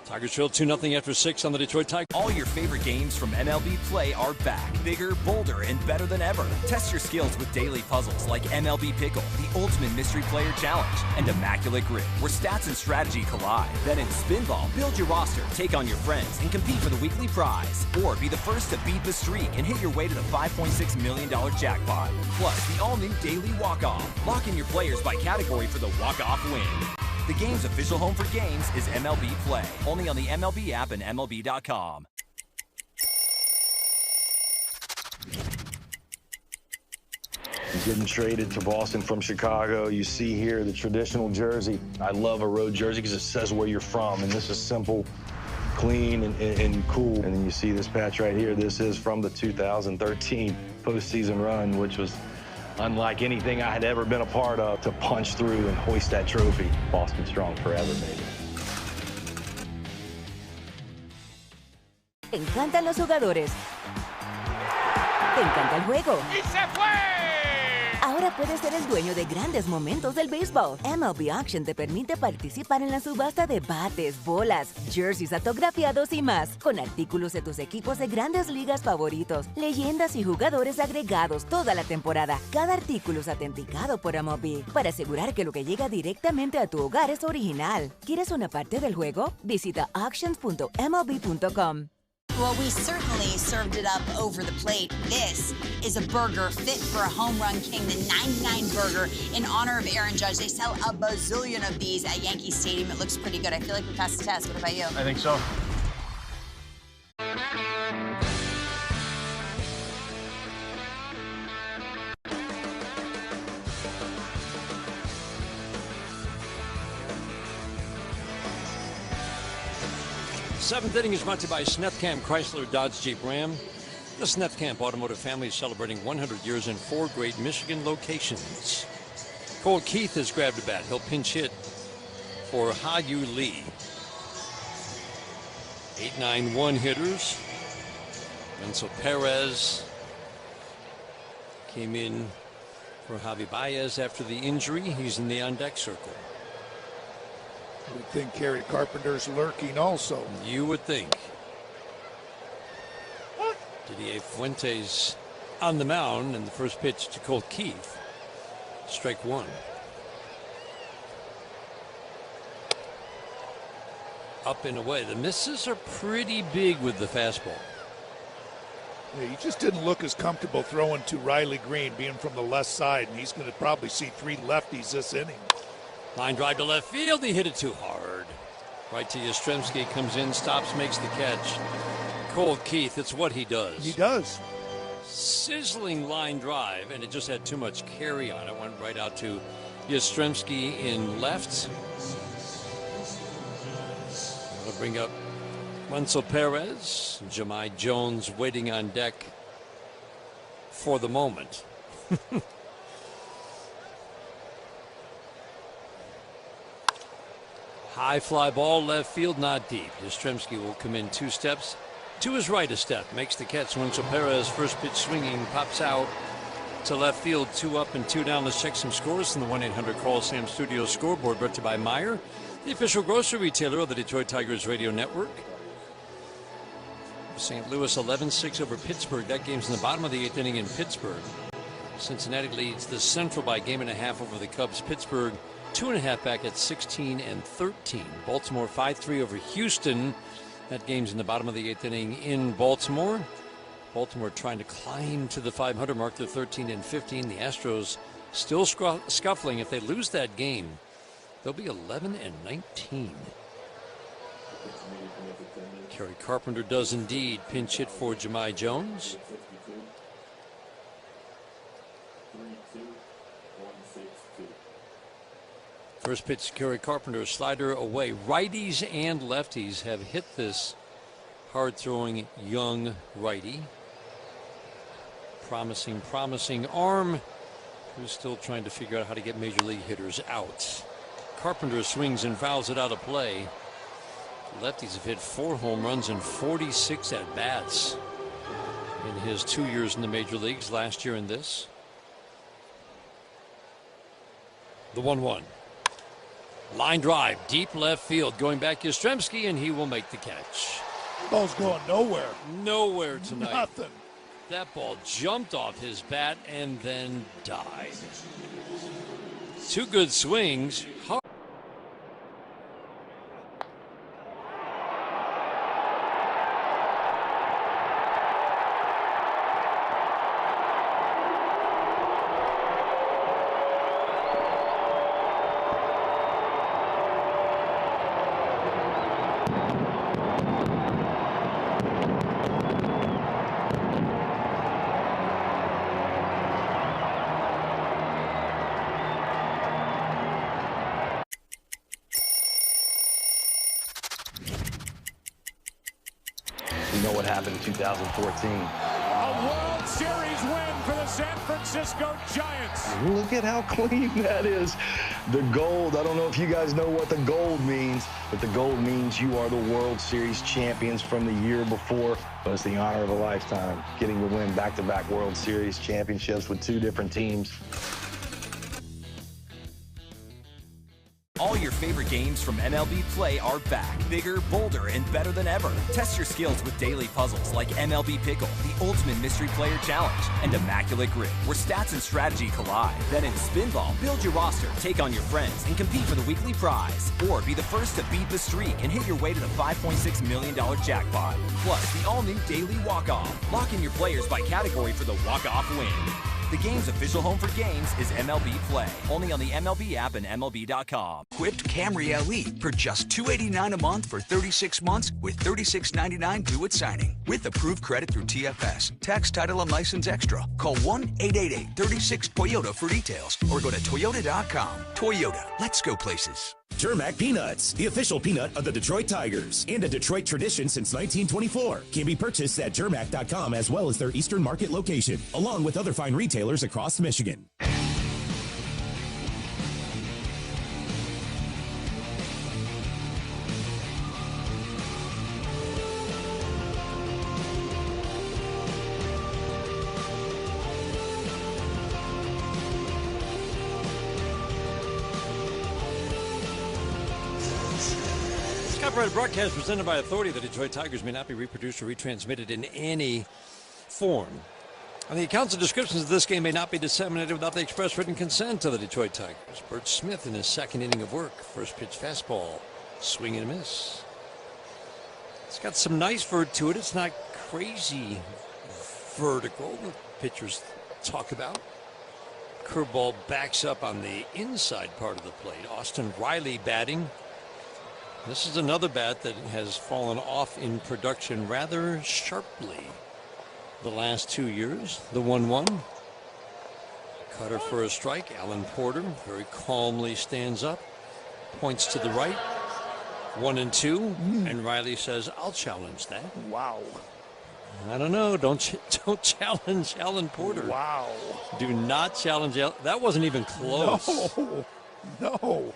Tigers trail 2-0 after 6 on the Detroit Tigers. All your favorite games from MLB Play are back. Bigger, bolder, and better than ever. Test your skills with daily puzzles like MLB Pickle, the Ultimate Mystery Player Challenge, and Immaculate Grid, where stats and strategy collide. Then in Spinball, build your roster, take on your friends, and compete for the weekly prize. Or be the first to beat the streak and hit your way to the $5.6 million jackpot. Plus, the all-new Daily Walk-Off. Lock in your players by category for the walk-off win. The game's official home for games is MLB Play. Only on the MLB app and MLB.com. He's getting traded to Boston from Chicago. You see here the traditional jersey. I love a road jersey because it says where you're from, and this is simple, clean, and cool. And then you see this patch right here. This is from the 2013 postseason run, which was unlike anything I had ever been a part of, to punch through and hoist that trophy. Boston strong forever, baby. Te encantan los jugadores. Te encanta el juego. ¡Y se fue! Ahora puedes ser el dueño de grandes momentos del béisbol. MLB Auction te permite participar en la subasta de bates, bolas, jerseys autografiados y más, con artículos de tus equipos de grandes ligas favoritos, leyendas y jugadores agregados toda la temporada. Cada artículo es autenticado por MLB para asegurar que lo que llega directamente a tu hogar es original. ¿Quieres una parte del juego? Visita auctions.mlb.com. Well, we certainly served it up over the plate. This is a burger fit for a home run king, the 99 burger in honor of Aaron Judge. They sell a bazillion of these at Yankee Stadium. It looks pretty good. I feel like we passed the test. What about you? I think so. Seventh inning is brought to you by Snethkamp Chrysler Dodge Jeep Ram. The Snethkamp Automotive family is celebrating 100 years in 4 great Michigan locations. Cole Keith has grabbed a bat. He'll pinch hit for Ha-Yu Lee. 8-9-1 hitters. Renzo Perez came in for Javier Baez after the injury. He's in the on-deck circle. We think Kerry Carpenter's lurking also. You would think. Didier Fuentes on the mound, and the first pitch to Colt Keith. Strike one. Up and away. The misses are pretty big with the fastball. Yeah, he just didn't look as comfortable throwing to Riley Green, being from the left side, and he's going to probably see 3 lefties this inning. Line drive to left field. He hit it too hard. Right to Yastrzemski. Comes in, stops, makes the catch. Cole Keith, it's what he does. He does. Sizzling line drive, and it just had too much carry on it. Went right out to Yastrzemski in left. That'll bring up Wenzel Perez. Jahmai Jones waiting on deck for the moment. High fly ball, left field, not deep. Yastrzemski will come in 2 steps. To his right a step, makes the catch. Wenzel Perez, first pitch swinging, pops out to left field. 2 up and 2 down. Let's check some scores from the 1-800-CALL-SAM Studio scoreboard, brought to you by Meijer, the official grocery retailer of the Detroit Tigers radio network. St. Louis 11-6 over Pittsburgh. That game's in the bottom of the 8th inning in Pittsburgh. Cincinnati leads the Central by 1.5 over the Cubs. Pittsburgh 2.5 back at 16-13. Baltimore 5-3 over Houston. That game's in the bottom of the 8th inning in Baltimore. Baltimore trying to climb to the 500 mark. They're 13-15. The Astros still scuffling. If they lose that game, they'll be 11-19. Kerry Carpenter does indeed pinch hit for Jahmai Jones. First pitch to Kerry Carpenter, slider away. Righties and lefties have hit this hard-throwing young righty. Promising arm who's still trying to figure out how to get major league hitters out. Carpenter swings and fouls it out of play. Lefties have hit 4 home runs and 46 at bats in his 2 years in the major leagues, last year in this. The 1-1. Line drive, deep left field, going back Yastrzemski, and he will make the catch. Ball's going nowhere. Nowhere tonight. Nothing. That ball jumped off his bat and then died. 2 good swings. You know what happened in 2014. A World Series win for the San Francisco Giants. Look at how clean that is. The gold, I don't know if you guys know what the gold means, but the gold means you are the World Series champions from the year before. But it's the honor of a lifetime, getting to win back-to-back World Series championships with 2 different teams. All your favorite games from MLB Play are back, bigger, bolder, and better than ever. Test your skills with daily puzzles like MLB Pickle, the Ultimate Mystery Player Challenge, and Immaculate Grip, where stats and strategy collide. Then in Spinball, build your roster, take on your friends, and compete for the weekly prize. Or be the first to beat the streak and hit your way to the $5.6 million jackpot. Plus, the all-new Daily Walk-Off. Lock in your players by category for the walk-off win. The game's official home for games is MLB Play. Only on the MLB app and MLB.com. Equipped Camry LE for just $289 a month for 36 months with $36.99 due at signing. With approved credit through TFS. Tax, title, and license extra. Call 1-888-36-TOYOTA for details or go to Toyota.com. Toyota. Let's go places. Germac Peanuts, the official peanut of the Detroit Tigers, and a Detroit tradition since 1924, can be purchased at Germac.com as well as their Eastern Market location, along with other fine retailers across Michigan. Copyrighted broadcast presented by authority. The Detroit Tigers may not be reproduced or retransmitted in any form. And the accounts and descriptions of this game may not be disseminated without the express written consent of the Detroit Tigers. Bert Smith in his second inning of work. First pitch fastball. Swing and a miss. It's got some nice vert to it. It's not crazy vertical. The pitchers talk about. Curveball backs up on the inside part of the plate. Austin Riley batting. This is another bat that has fallen off in production rather sharply the last 2 years. The 1-1. Cutter for a strike. Alan Porter very calmly stands up, points to the right. 1-2, and Riley says, "I'll challenge that." Wow. I don't know. Don't challenge Alan Porter. Wow. Do not challenge. That wasn't even close. No.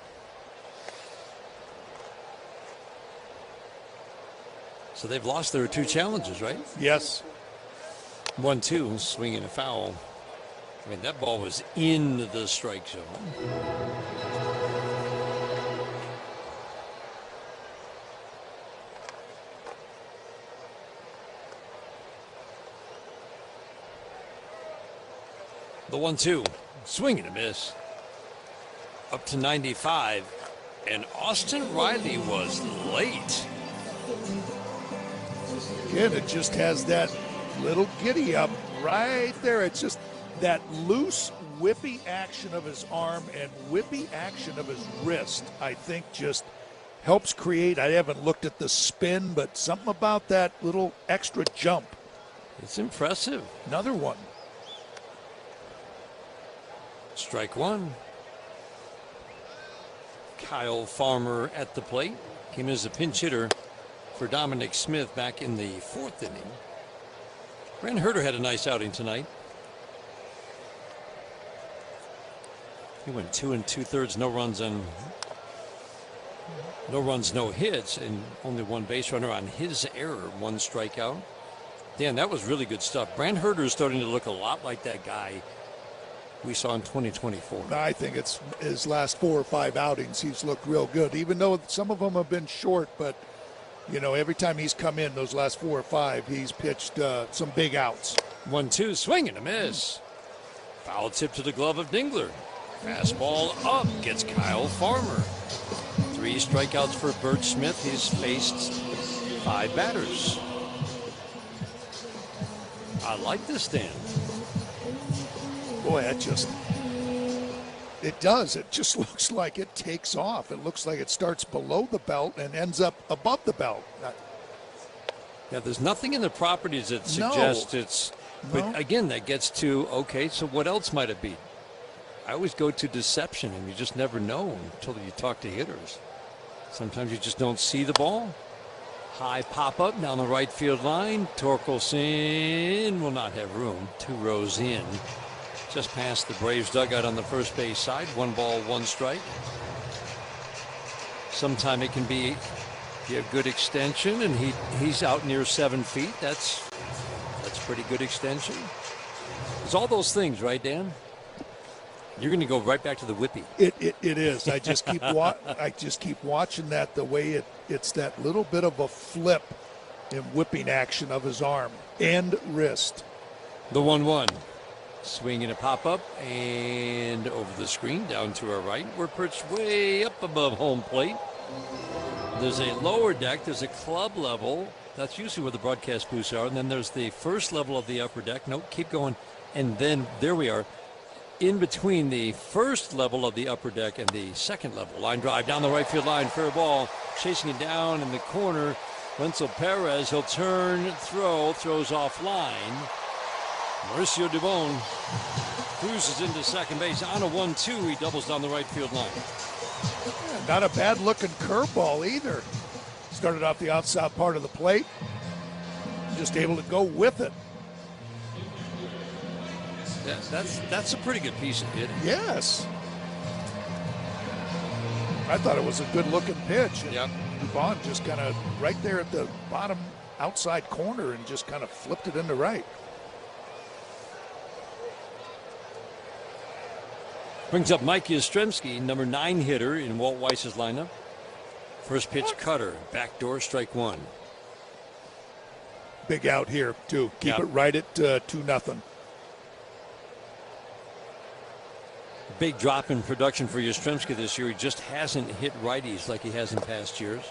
So they've lost their 2 challenges, right? Yes. 1-2, swinging a foul. I mean, that ball was in the strike zone. The 1-2, swing and a miss. Up to 95, and Austin Riley was late. Again, it just has that little giddy up right there. It's just that loose, whippy action of his arm and whippy action of his wrist, I think, just helps create. I haven't looked at the spin, but something about that little extra jump. It's impressive. Another one. Strike one. Kyle Farmer at the plate. Came as a pinch hitter for Dominic Smith back in the 4th inning. Brent Herter had a nice outing tonight. He went 2 2/3, no runs, no hits, and only one base runner on his error, 1 strikeout. Dan, that was really good stuff. Brant Herter is starting to look a lot like that guy we saw in 2024. I think it's his last 4 or 5 outings. He's looked real good, even though some of them have been short. But, you know, every time he's come in those last 4 or 5, he's pitched some big outs. 1-2, swing and a miss. Foul tip to the glove of Dingler. Fastball up, gets Kyle Farmer. 3 strikeouts for Bert Smith. He's faced 5 batters. I like this, Dan. Boy, it does. It just looks like it takes off. It looks like it starts below the belt and ends up above the belt. Yeah, there's nothing in the properties that suggests it's... But again, that gets to, okay, so what else might it be? I always go to deception, and you just never know until you talk to hitters. Sometimes you just don't see the ball. High pop-up down the right field line. Torkelson will not have room. 2 rows in. Just past the Braves dugout on the first base side. 1 ball, 1 strike. Sometime it can be a good extension, and he's out near 7 feet. That's pretty good extension. It's all those things, right, Dan? You're going to go right back to the whippy. It is. I just keep watching that, the way it's that little bit of a flip in whipping action of his arm and wrist. The 1-1. Swing and a pop-up and over the screen down to our right. We're perched way up above home plate. There's a lower deck. There's a club level. That's usually where the broadcast booths are. And then there's the first level of the upper deck. Nope, keep going. And then there we are. In between the first level of the upper deck and the second level. Line drive down the right field line. Fair ball. Chasing it down in the corner. Wenzel Perez. He'll turn, throws offline. Mauricio Dubon cruises into second base. On a 1-2, he doubles down the right field line. Yeah, not a bad looking curveball either. Started off the outside part of the plate. Just able to go with it. Yeah, that's a pretty good piece of hitting. Yes. I thought it was a good looking pitch. Yep. Dubon just kind of right there at the bottom outside corner and just kind of flipped it into right. Brings up Mike Yastrzemski, number 9 hitter in Walt Weiss's lineup. First pitch cutter, backdoor, strike 1. Big out here, too. Keep it right at 2-0. Big drop in production for Yastrzemski this year. He just hasn't hit righties like he has in past years.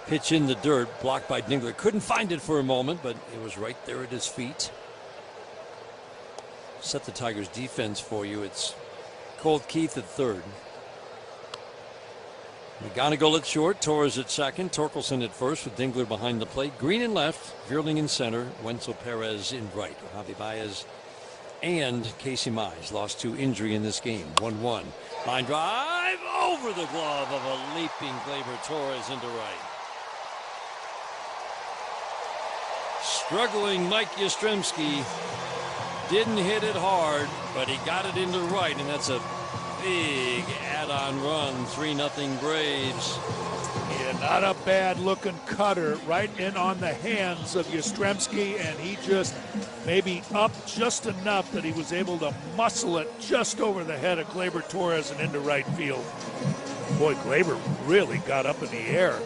Pitch in the dirt, blocked by Dingler. Couldn't find it for a moment, but it was right there at his feet. Set the Tigers defense for you. It's Colt Keith at third. McGonigal at short, Torres at second, Torkelson at first with Dingler behind the plate. Green in left, Vierling in center, Wenzel Perez in right. Javier Baez and Casey Mize lost to injury in this game. 1-1. Line drive over the glove of a leaping Gleyber Torres into right. Struggling Mike Yastrzemski didn't hit it hard, but he got it into right, and that's a big add-on run. 3-0 Braves. Yeah, not a bad looking cutter right in on the hands of Yastrzemski, and he just maybe up just enough that he was able to muscle it just over the head of Gleyber Torres and into right field. Boy, Gleyber really got up in the air.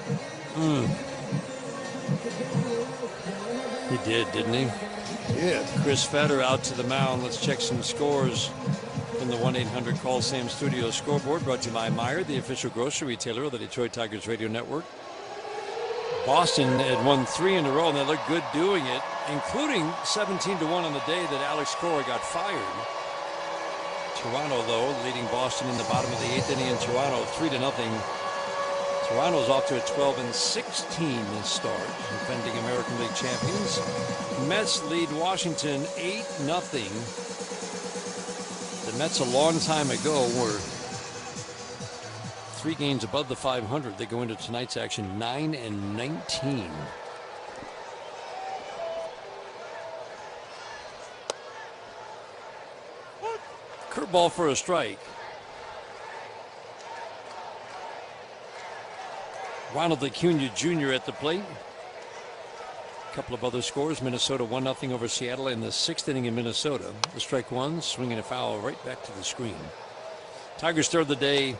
He did, didn't he? Yeah. Chris Fetter out to the mound. Let's check some scores from the 1-800-CALL-SAM Studio scoreboard, brought to you by Meijer, the official grocery retailer of the Detroit Tigers radio network. Boston had won 3 in a row, and they looked good doing it, including 17-1 on the day that Alex Cora got fired. Toronto, though, leading Boston in the bottom of the 8th inning in Toronto, 3-0. Toronto's off to a 12-16 start, defending American League champions. Mets lead Washington 8-0. The Mets a long time ago were 3 games above the 500. They go into tonight's action 9-19. Curveball for a strike. Ronald Acuna Jr. at the plate. A couple of other scores. Minnesota 1-0 over Seattle in the 6th inning in Minnesota. The strike one, swinging a foul right back to the screen. Tigers start the day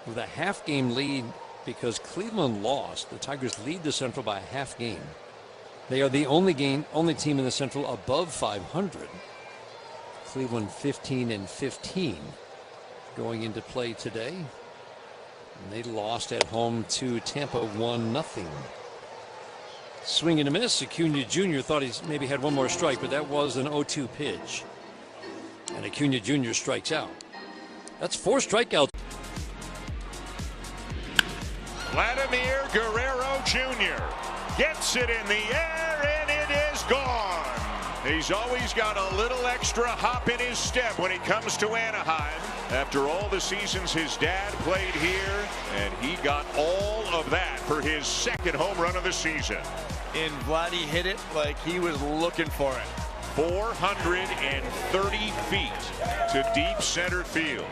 with a half-game lead because Cleveland lost. The Tigers lead the Central by a half game. They are the only team in the Central above 500. Cleveland 15-15 going into play today. And they lost at home to Tampa 1-0. Swing and a miss. Acuna Jr. thought he maybe had one more strike, but that was an 0-2 pitch. And Acuna Jr. strikes out. That's 4 strikeouts. Vladimir Guerrero Jr. gets it in the air, and it is gone. He's always got a little extra hop in his step when he comes to Anaheim. After all the seasons his dad played here, and he got all of that for his 2nd home run of the season. And Vladdy hit it like he was looking for it. 430 feet to deep center field.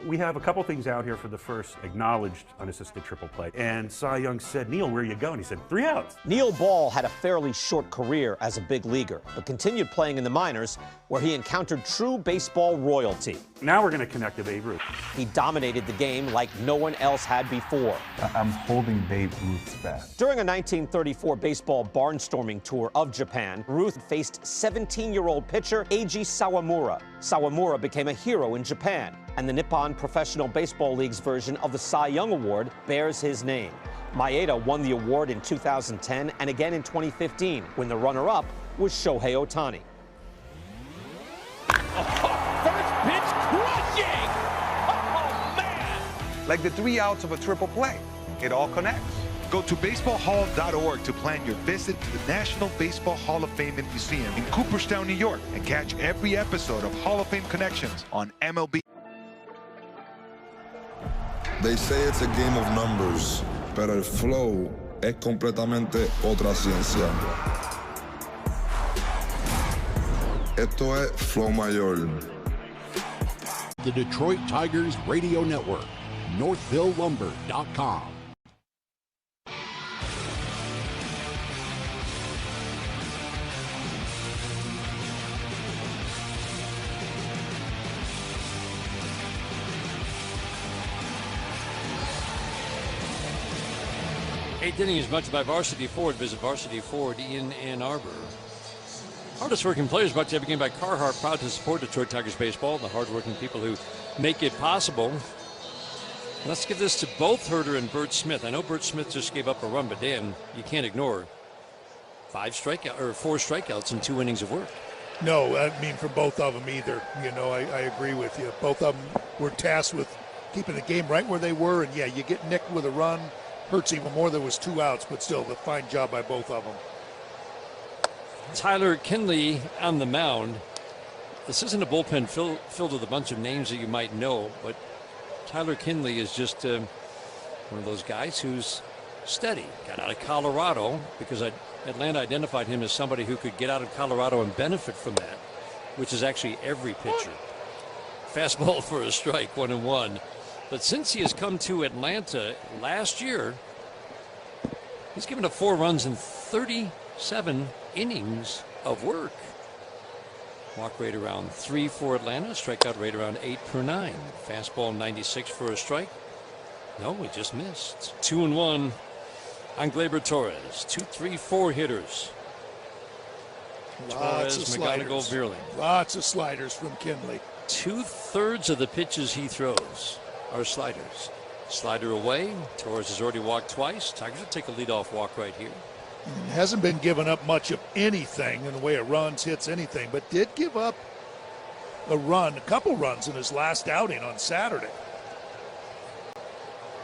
We have a couple things out here for the first acknowledged unassisted triple play. And Cy Young said, "Neil, where are you going?" He said, 3 outs. Neil Ball had a fairly short career as a big leaguer, but continued playing in the minors where he encountered true baseball royalty. Now we're going to connect to Babe Ruth. He dominated the game like no one else had before. I'm holding Babe Ruth's bat. During a 1934 baseball barnstorming tour of Japan, Ruth faced 17-year-old pitcher Eiji Sawamura. Sawamura became a hero in Japan, and the Nippon Professional Baseball League's version of the Cy Young Award bears his name. Maeda won the award in 2010 and again in 2015, when the runner-up was Shohei Ohtani. First pitch crushing! Oh, man! Like the 3 outs of a triple play. It all connects. Go to baseballhall.org to plan your visit to the National Baseball Hall of Fame and Museum in Cooperstown, New York, and catch every episode of Hall of Fame Connections on MLB. They say it's a game of numbers, pero el flow es completamente otra ciencia. Esto es Flow Mayor. The Detroit Tigers Radio Network, NorthvilleLumber.com. Eighth inning is much by Varsity Ford. Visit Varsity Ford in Ann Arbor. Hardest working players brought to you every game by Carhartt. Proud to support Detroit Tigers baseball. The hardworking people who make it possible. Let's give this to both Herter and Bert Smith. I know Bert Smith just gave up a run, but damn, you can't ignore 4 strikeouts in 2 innings of work. No, I mean for both of them either. You know, I agree with you. Both of them were tasked with keeping the game right where they were, and yeah, you get nicked with a run. Hurts even more. There was 2 outs, but still, a fine job by both of them. Tyler Kinley on the mound. This isn't a bullpen filled with a bunch of names that you might know, but Tyler Kinley is just one of those guys who's steady. Got out of Colorado because Atlanta identified him as somebody who could get out of Colorado and benefit from that, which is actually every pitcher. Fastball for a strike, 1-1. But since he has come to Atlanta last year, he's given up 4 runs in 37 innings of work. Walk rate around 3 for Atlanta. Strikeout rate around 8 per 9. Fastball 96 for a strike. No, we just missed. 2-1 on Gleyber Torres. 2, 3, 4 hitters. Lots of sliders. Vierling. Lots of sliders from Kinley. 2/3 of the pitches he throws are sliders. Slider away. Torres has already walked twice. Tigers will take a leadoff walk right here. Hasn't been giving up much of anything in the way of runs, hits, anything, but did give up a couple runs in his last outing on Saturday.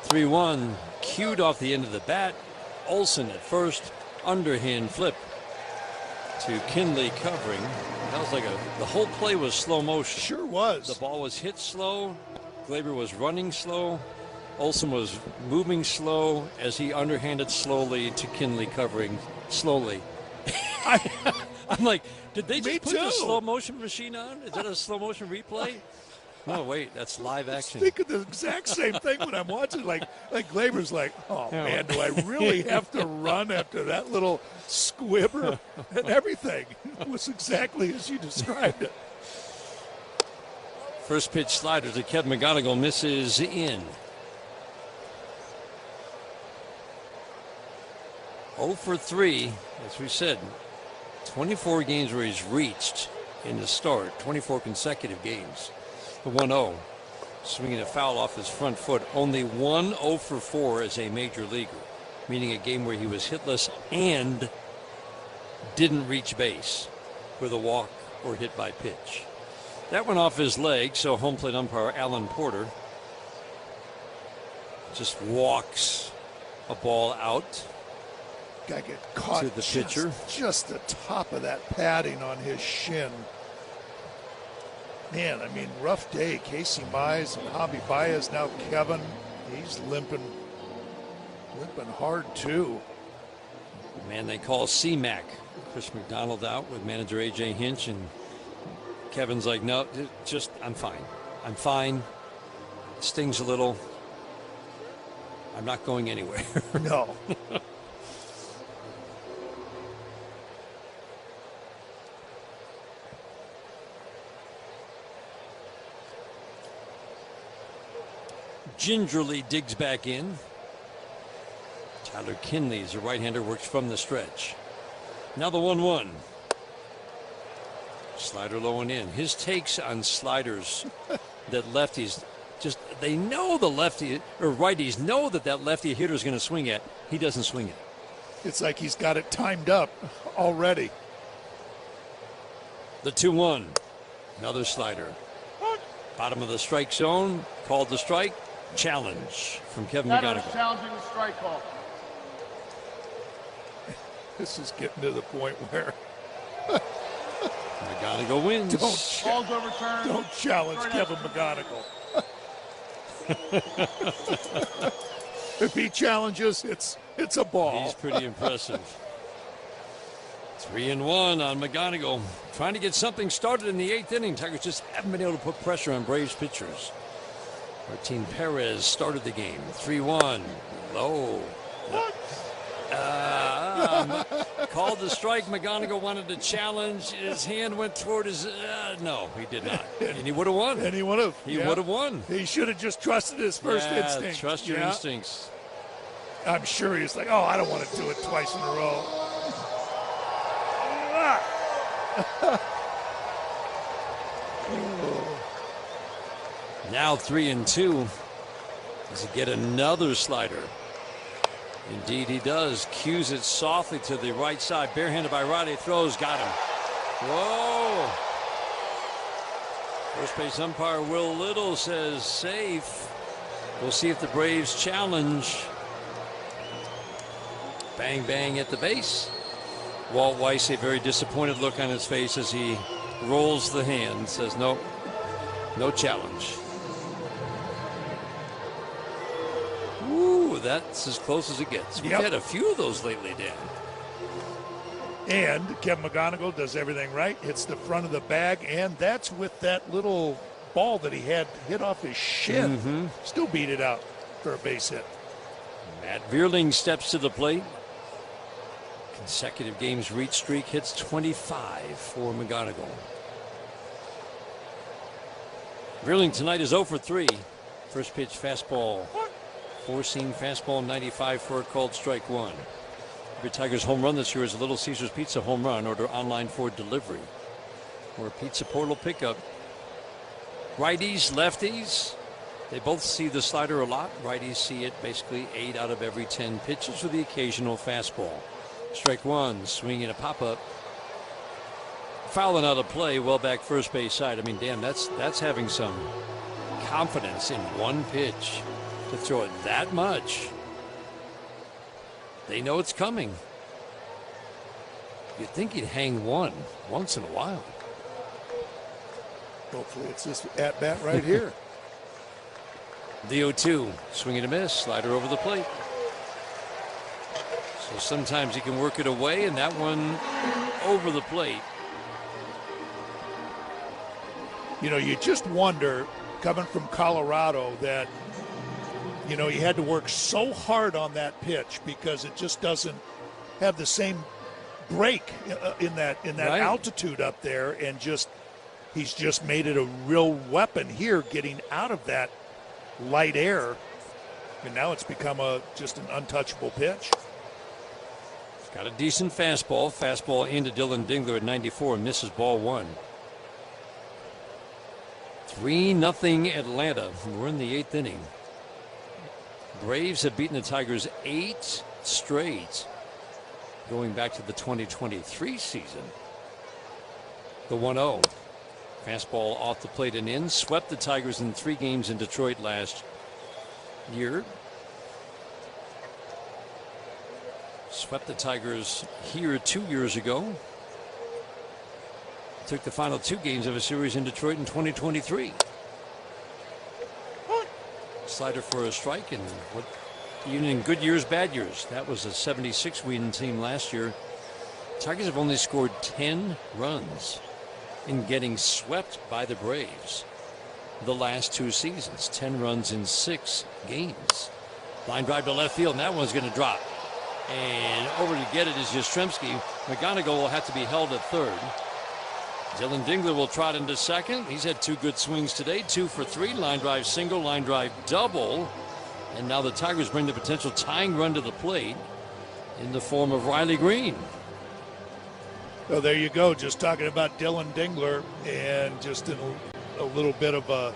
3-1, cued off the end of the bat. Olsen at first, underhand flip to Kinley covering. That was like the whole play was slow motion. Sure was. The ball was hit slow. Gleyber was running slow. Olsen was moving slow as he underhanded slowly to Kinley covering slowly. I'm like, did they just put the slow motion machine on? Is that a slow motion replay? Oh, wait, that's live action. I think of the exact same thing when I'm watching. Like Glaber's like, oh, man, do I really have to run after that little squibber? And everything was exactly as you described it. First pitch slider to Kevin McGonigal, misses in. 0 for 3, as we said. 24 games where he's reached in the start. 24 consecutive games. The 1-0. Swinging a foul off his front foot. Only 1 0 for 4 as a major leaguer. Meaning a game where he was hitless and didn't reach base with a walk or hit by pitch. That went off his leg, so home plate umpire Alan Porter just walks a ball out. Guy get caught to the pitcher. Just the top of that padding on his shin. Man, I mean, rough day. Casey Mize and Javier Baez, now Kevin. He's limping hard too. Man, they call C-Mac. Chris McDonald out with manager A.J. Hinch, and Kevin's like, no, just, I'm fine. I'm fine. It stings a little. I'm not going anywhere. No. Gingerly digs back in. Tyler Kinley's a right-hander, works from the stretch. Now the 1-1. Slider low and in. His takes on sliders that lefties just, they know the lefty or righties know that lefty hitter is going to swing at. He doesn't swing it. It's like he's got it timed up already. The 2-1. Another slider. Bottom of the strike zone. Called the strike. Challenge from Kevin McGonigal. Challenging the strike call. This is getting to the point where McGonigal wins. Don't challenge Kevin McGonigal. If he challenges, it's a ball. He's pretty impressive. 3-1 on McGonigal. Trying to get something started in the 8th inning. Tigers just haven't been able to put pressure on Braves pitchers. Martin Perez started the game. 3-1. Low. Called the strike. McGonigal wanted to challenge. His hand went toward his. No, he did not. And he would have won. And he would have. He would have won. He should have just trusted his first instinct. Trust your instincts. I'm sure he's like, oh, I don't want to do it twice in a row. Now 3-2. Does he get another slider? Indeed he does. Cues it softly to the right side. Barehanded by Roddy. Throws. Got him. Whoa. First base umpire Will Little says safe. We'll see if the Braves challenge. Bang, bang at the base. Walt Weiss, a very disappointed look on his face as he rolls the hand. Says nope. No challenge. Ooh, that's as close as it gets. We've had a few of those lately, Dan. And Kevin McGonigal does everything right. Hits the front of the bag, and that's with that little ball that he had hit off his shin. Mm-hmm. Still beat it out for a base hit. Matt Vierling steps to the plate. Consecutive games reach streak, hits 25 for McGonigal. Vierling tonight is 0 for 3. First pitch fastball. Four-seam fastball, 95 for a called strike one. Every Tigers home run this year is a Little Caesars Pizza home run. Order online for delivery or a pizza portal pickup. Righties, lefties, they both see the slider a lot. Righties see it basically 8 out of every 10 pitches with the occasional fastball. Strike one, swinging a pop-up. Fouling out of play, well back first base side. I mean, damn, that's having some confidence in one pitch to throw it that much. They know it's coming. You'd think he'd hang one once in a while. Hopefully it's this at-bat right here. The 0-2, swing and a miss, slider over the plate. So sometimes he can work it away, and that one over the plate. You know, you just wonder coming from Colorado that, you know, he had to work so hard on that pitch because it just doesn't have the same break in that Right. altitude up there, and he's just made it a real weapon here, getting out of that light air, and now it's become just an untouchable pitch. Got a decent fastball into Dylan Dingler at 94, misses ball one. 3-0 Atlanta. We're in the 8th inning. Braves have beaten the Tigers 8 straight, going back to the 2023 season. The 1-0. Fastball off the plate and in. Swept the Tigers in 3 games in Detroit last year. Swept the Tigers here 2 years ago. Took the final 2 games of a series in Detroit in 2023. Slider for a strike, and even in good years, bad years. That was a 76 win team last year. Tigers have only scored 10 runs in getting swept by the Braves the last 2 seasons. 10 runs in 6 games. Line drive to left field, and that one's going to drop. And over to get it is Yastrzemski. McGonigal will have to be held at third. Dylan Dingler will trot into second. He's had 2 good swings today, 2 for 3. Line drive single, line drive double. And now the Tigers bring the potential tying run to the plate in the form of Riley Green. So there you go. Just talking about Dylan Dingler, and just in a little bit of a,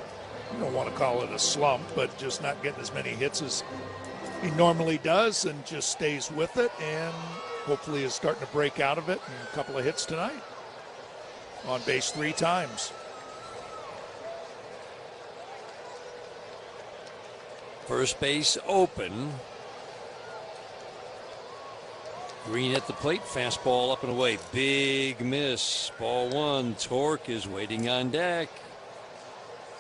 you don't want to call it a slump, but just not getting as many hits as he normally does, and just stays with it, and hopefully is starting to break out of it. And a couple of hits tonight. On base 3 times. First base open. Green at the plate. Fastball up and away. Big miss. Ball 1. Torque is waiting on deck.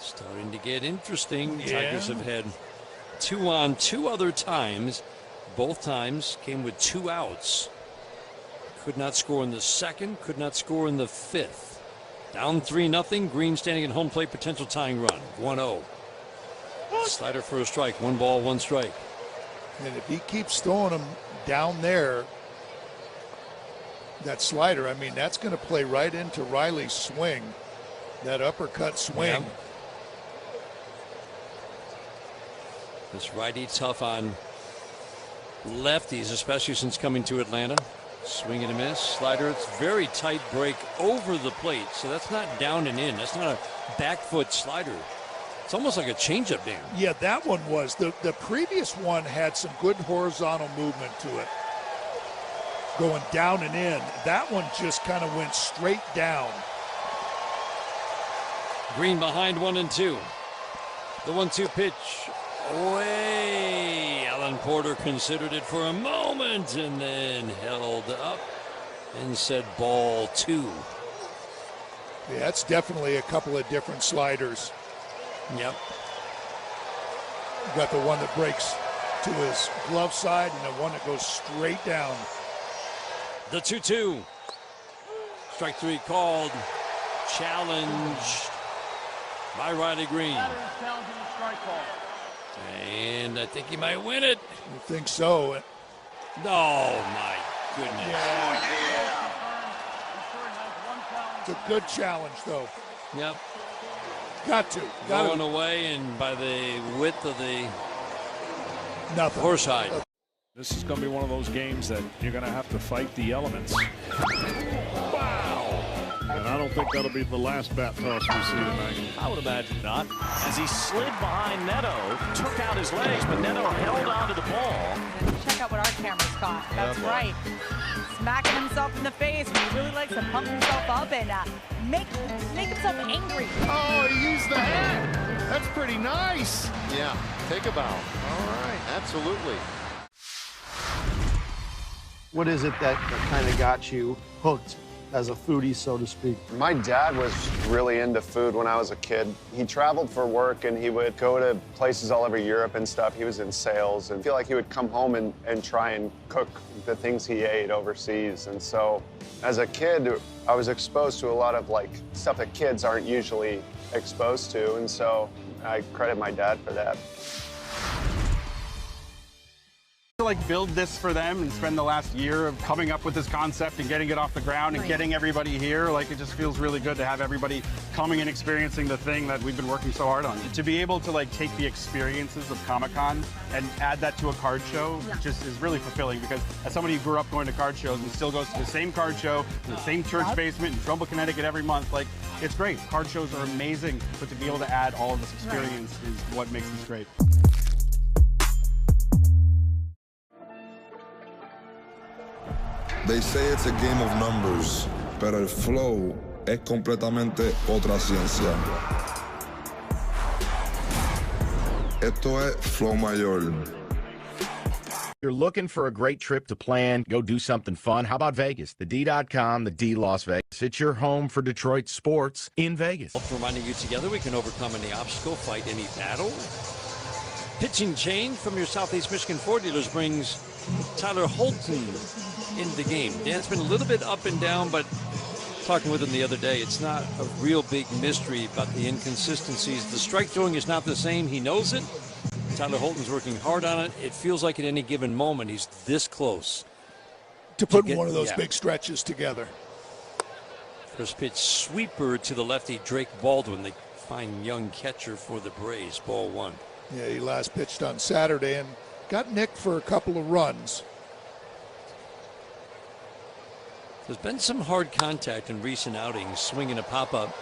Starting to get interesting. Yeah. Tigers have had 2 on 2 other times. Both times came with 2 outs. Could not score in the second. Could not score in the 5th. Down 3-0. Green standing at home plate, potential tying run. 1-0. Slider for a strike. 1 ball, 1 strike. And if he keeps throwing them down there, that slider, I mean, that's going to play right into Riley's swing. That uppercut swing. Yeah. This righty tough on lefties, especially since coming to Atlanta. Swing and a miss. Slider, it's very tight break over the plate. So that's not down and in. That's not a back foot slider. It's almost like a changeup there. Yeah, that one was. The previous one had some good horizontal movement to it. Going down and in. That one just kind of went straight down. Green behind 1-2. The 1-2 pitch. Away. Alan Porter considered it for a moment and then held up and said ball 2. Yeah, that's definitely a couple of different sliders. Yep. You got the one that breaks to his glove side and the one that goes straight down. The 2-2. Strike 3 called. Challenged by Riley Green. And I think he might win it. I think so. Oh, my goodness. Yeah. It's a good challenge, though. Yep. Got to. Going away, and by the width of the nothing. Horsehide. This is going to be one of those games that you're going to have to fight the elements. Wow! And I don't think that'll be the last bat toss we see tonight. I would imagine not. As he slid behind Neto, took out his legs, but Neto held onto the ball. Check out what our cameras caught. That's right. Smacking himself in the face. He really likes to pump himself up and make himself angry. Oh, he used the head. That's pretty nice. Yeah, take a bow. All right, absolutely. What is it that kind of got you hooked as a foodie, so to speak? My dad was really into food when I was a kid. He traveled for work and he would go to places all over Europe and stuff. He was in sales and I feel like he would come home and try and cook the things he ate overseas. And so as a kid, I was exposed to a lot of like stuff that kids aren't usually exposed to. And so I credit my dad for that. To like build this for them and spend the last year of coming up with this concept and getting it off the ground and getting everybody here, like it just feels really good to have everybody coming and experiencing the thing that we've been working so hard on. To be able to like take the experiences of Comic-Con and add that to a card show just is really fulfilling, because as somebody who grew up going to card shows and still goes to the same card show in the same church basement in Trumbull, Connecticut every month, like it's great. Card shows are amazing, but to be able to add all of this experience is what makes this great. They say it's a game of numbers, pero el flow es completamente otra ciencia. Esto es Flow Mayor. You're looking for a great trip to plan, go do something fun. How about Vegas? The D.com, the D Las Vegas. It's your home for Detroit sports in Vegas. Reminding you, together we can overcome any obstacle, fight any battle. Pitching change from your Southeast Michigan Ford dealers brings Tyler Holton in the game. Dan's been a little bit up and down, but talking with him the other day, it's not a real big mystery about the inconsistencies. The strike throwing is not the same. He knows it. Tyler Holton's working hard on it. It feels like at any given moment he's this close to put one of those big stretches together. First pitch sweeper to the lefty, Drake Baldwin, the fine young catcher for the Braves. Ball one. Yeah, he last pitched on Saturday and got nicked for a couple of runs. There's been some hard contact in recent outings. Swinging a pop-up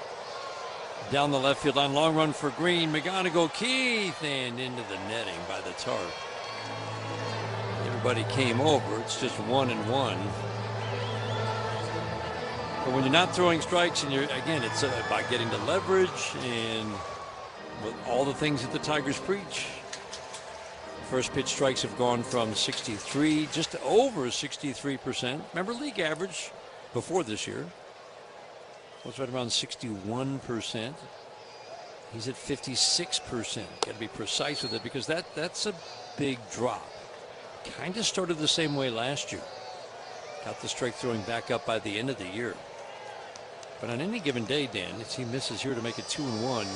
down the left field line. Long run for Green. McGonigal, Keith, and into the netting by the tarp. Everybody came over. It's just 1-1. But when you're not throwing strikes, and you're, again, it's about getting to leverage and with all the things that the Tigers preach. First pitch strikes have gone from 63 just over 63%. Remember, league average before this year was right around 61%. He's at 56%. Got to be precise with it, because that's a big drop. Kind of started the same way last year. Got the strike throwing back up by the end of the year. But on any given day, Dan, if he misses here to make it 2-1,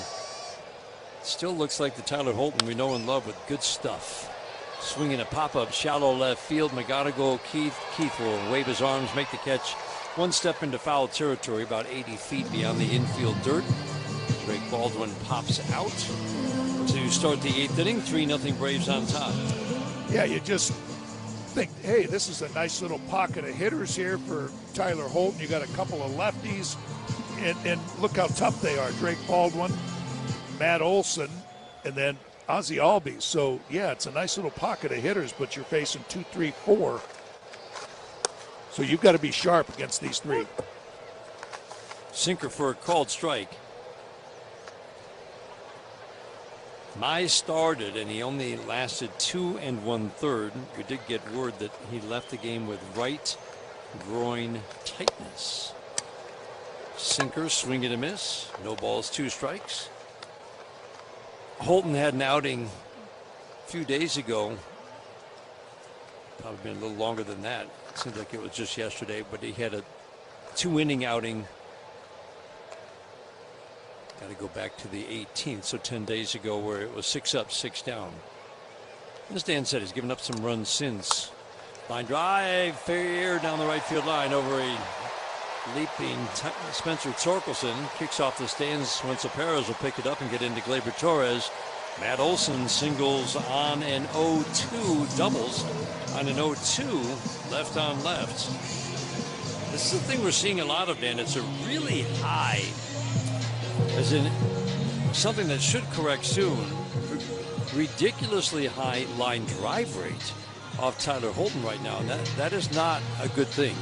still looks like the Tyler Holton we know and love with good stuff. Swinging a pop-up, shallow left field. McGonigal, Keith will wave his arms, make the catch. One step into foul territory, about 80 feet beyond the infield dirt. Drake Baldwin pops out to start the 8th inning. 3-0 Braves on top. Yeah, you just think, hey, this is a nice little pocket of hitters here for Tyler Holton. You got a couple of lefties, and look how tough they are. Drake Baldwin, Matt Olson, and then Ozzie Albies. So, yeah, it's a nice little pocket of hitters, but you're facing 2, 3, 4. So you've got to be sharp against these three. Sinker for a called strike. Mize started, and he only lasted 2 1/3. We did get word that he left the game with right groin tightness. Sinker, swing and a miss. No balls, 2 strikes. Holton had an outing a few days ago. Probably been a little longer than that. It seems like it was just yesterday, but he had a 2-inning outing. Got to go back to the 18th, so 10 days ago, where it was 6 up, 6 down. As Dan said, he's given up some runs since. Line drive, fair down the right field line over a leaping Spencer Torkelson. Kicks off the stands. Wenzel Perez will pick it up and get into Gleyber Torres. Matt Olson singles on an 0-2, doubles on an 0-2, left on left. This is the thing we're seeing a lot of, Dan. It's a really high, as in something that should correct soon, ridiculously high line drive rate off Tyler Holton right now, and that is not a good thing.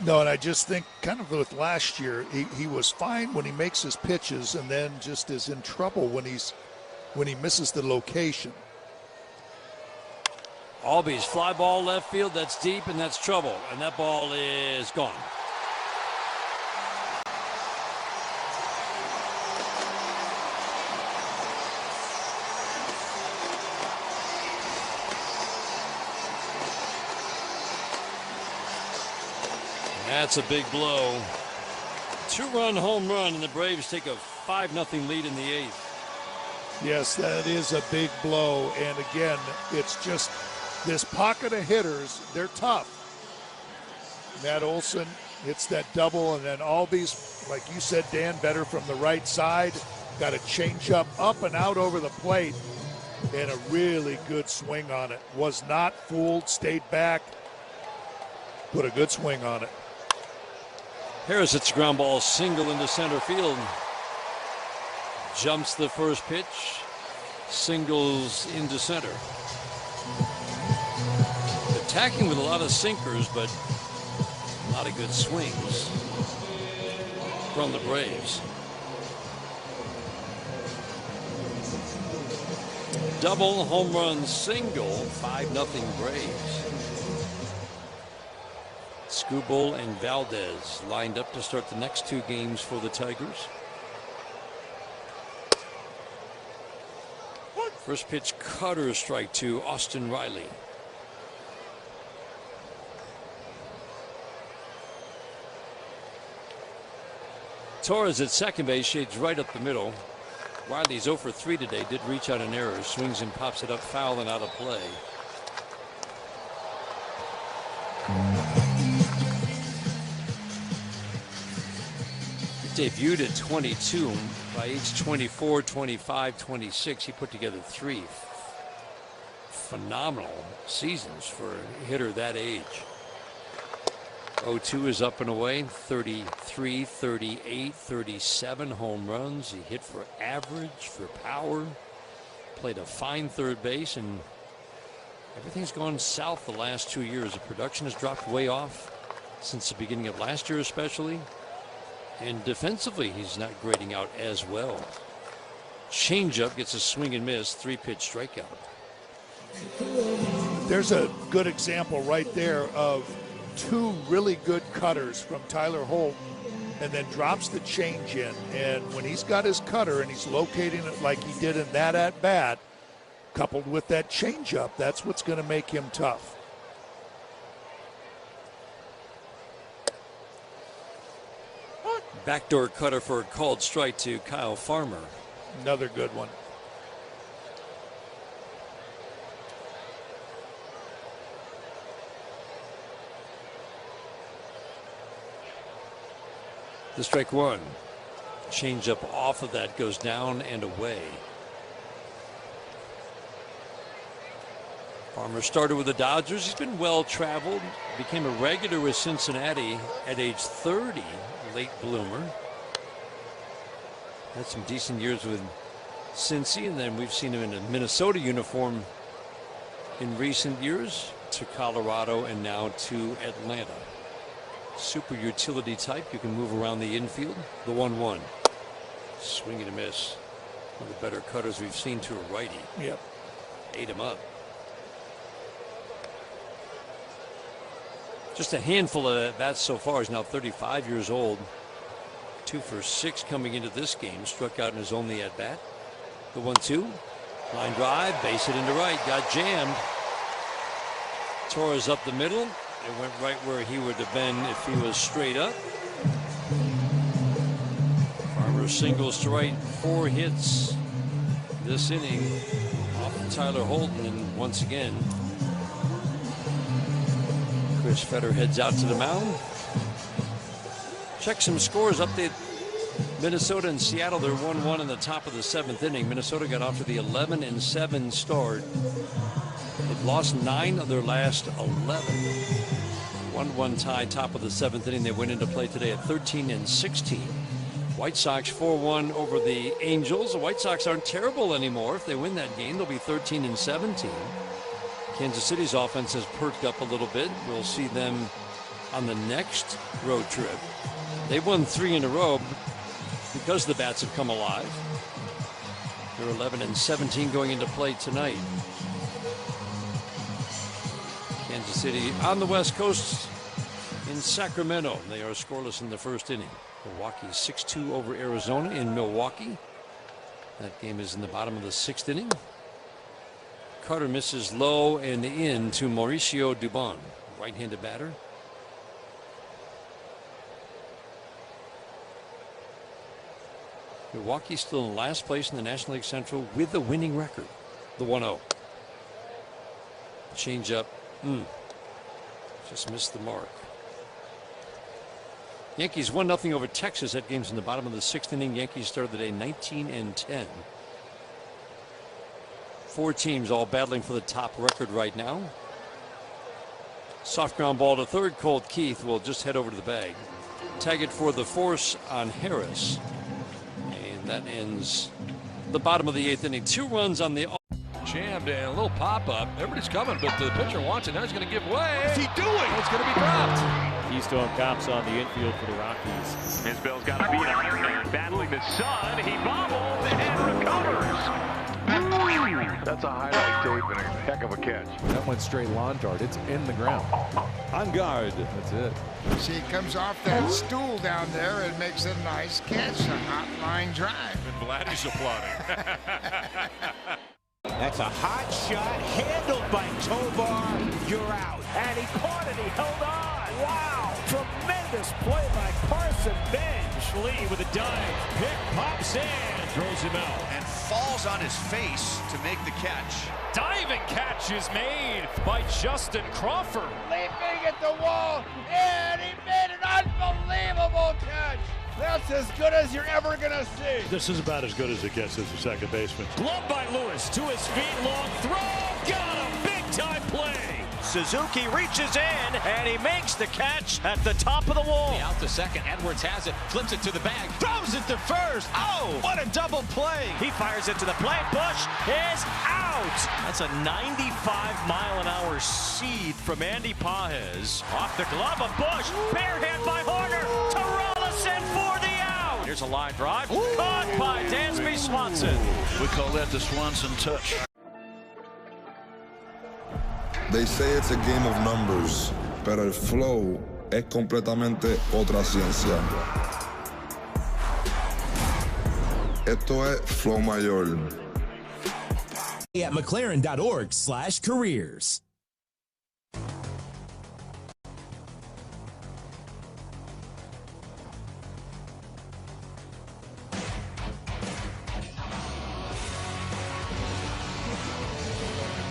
No, and I just think kind of with last year, he was fine when he makes his pitches, and then just is in trouble when he misses the location. Albies, fly ball left field, that's deep, and that's trouble, and that ball is gone. That's a big blow. 2-run home run, and the Braves take a 5-0 lead in the 8th. Yes, that is a big blow. And again, it's just this pocket of hitters, they're tough. Matt Olson hits that double, and then Albies, like you said, Dan, better from the right side. Got a changeup up and out over the plate, and a really good swing on it. Was not fooled, stayed back, put a good swing on it. Harris hits a ground ball single into center field. Jumps the first pitch, singles into center. Attacking with a lot of sinkers, but a lot of good swings from the Braves. Double, home run, single, 5-0 Braves. Skubal and Valdez lined up to start the next two games for the Tigers. First pitch, cutter, strike to Austin Riley. Torres at second base, shades right up the middle. Riley's 0 for 3 today, did reach out an error, swings and pops it up foul and out of play. He debuted at 22. By age 24, 25, 26, he put together 3 phenomenal seasons for a hitter that age. 0-2 is up and away, 33, 38, 37 home runs. He hit for average, for power, played a fine third base, and everything's gone south the last 2 years. The production has dropped way off since the beginning of last year especially. And defensively, he's not grading out as well. Changeup gets a swing and miss, 3-pitch strikeout. There's a good example right there of 2 really good cutters from Tyler Holton, and then drops the change in. And when he's got his cutter and he's locating it like he did in that at-bat, coupled with that changeup, that's what's going to make him tough. Backdoor cutter for a called strike to Kyle Farmer. Another good one. The strike one. Changeup off of that goes down and away. Farmer started with the Dodgers. He's been well traveled. Became a regular with Cincinnati at age 30. Late bloomer. Had some decent years with Cincy, and then we've seen him in a Minnesota uniform in recent years, to Colorado and now to Atlanta. Super utility type. You can move around the infield. The 1-1. Swing and a miss. One of the better cutters we've seen to a righty. Yep. Ate him up. Just a handful of at-bats so far. He's now 35 years old. 2 for 6 coming into this game. Struck out in his only at-bat. The 1-2. Line drive. Base hit into right. Got jammed. Torres up the middle. It went right where he would have been if he was straight up. Farmer singles to right. 4 hits this inning off of Tyler Holton. And once again, Chris Fetter heads out to the mound. Check some scores. Update Minnesota and Seattle. They're 1-1 in the top of the 7th inning. Minnesota got off to the 11-7 start. They've lost 9 of their last 11. 1-1 tie, top of the 7th inning. They went into play today at 13-16. White Sox 4-1 over the Angels. The White Sox aren't terrible anymore. If they win that game, they'll be 13-17. Kansas City's offense has perked up a little bit. We'll see them on the next road trip. They've won 3 in a row because the bats have come alive. They're 11-17 going into play tonight. Kansas City on the West Coast in Sacramento. They are scoreless in the first inning. Milwaukee 6-2 over Arizona in Milwaukee. That game is in the bottom of the 6th inning. Carter misses low and in to Mauricio Dubon, right-handed batter. Milwaukee still in last place in the National League Central with a winning record. The 1-0. Change up. Just missed the mark. Yankees 1-0 over Texas. That game's in the bottom of the 6th inning. Yankees started the day 19-10. 4 teams all battling for the top record right now. Soft ground ball to third. Colt Keith will just head over to the bag. Tag it for the force on Harris. And that ends the bottom of the 8th inning. 2 runs on the jammed and a little pop-up. Everybody's coming, but the pitcher wants it. Now he's going to give way. What's he doing? It's going to be dropped. Keystone Cops on the infield for the Rockies. Isbell's got to beat him. Battling the sun. He bobbles and recovers. That's a highlight tape and a heck of a catch. That went straight lawn dart. It's in the ground. On guard. That's it. See, he comes off that stool down there and makes a nice catch. A hot line drive. And Vladdy's applauding. That's a hot shot handled by Tovar. You're out. And he caught it. He held on. Wow. Tremendous play by Carson Bench. Lee with a dive. Pick pops in. Throws him out. And falls on his face to make the catch. Diving catch is made by Justin Crawford. Leaping at the wall. And he made an unbelievable catch. That's as good as you're ever going to see. This is about as good as it gets as a second baseman. Glove by Lewis to his feet. Long throw. Got him. Big time play. Suzuki reaches in, and he makes the catch at the top of the wall. Out to second. Edwards has it. Flips it to the bag. Throws it to first. Oh, what a double play. He fires it to the plate. Bush is out. That's a 95-mile-an-hour seed from Andy Pages. Off the glove of Bush. Bare hit by Horner. To Rollison for the out. Here's a line drive. Caught by Dansby Swanson. We call that the Swanson touch. They say it's a game of numbers, pero el flow es completamente otra ciencia. Esto es Flow Mayor. At McLaren.org/careers.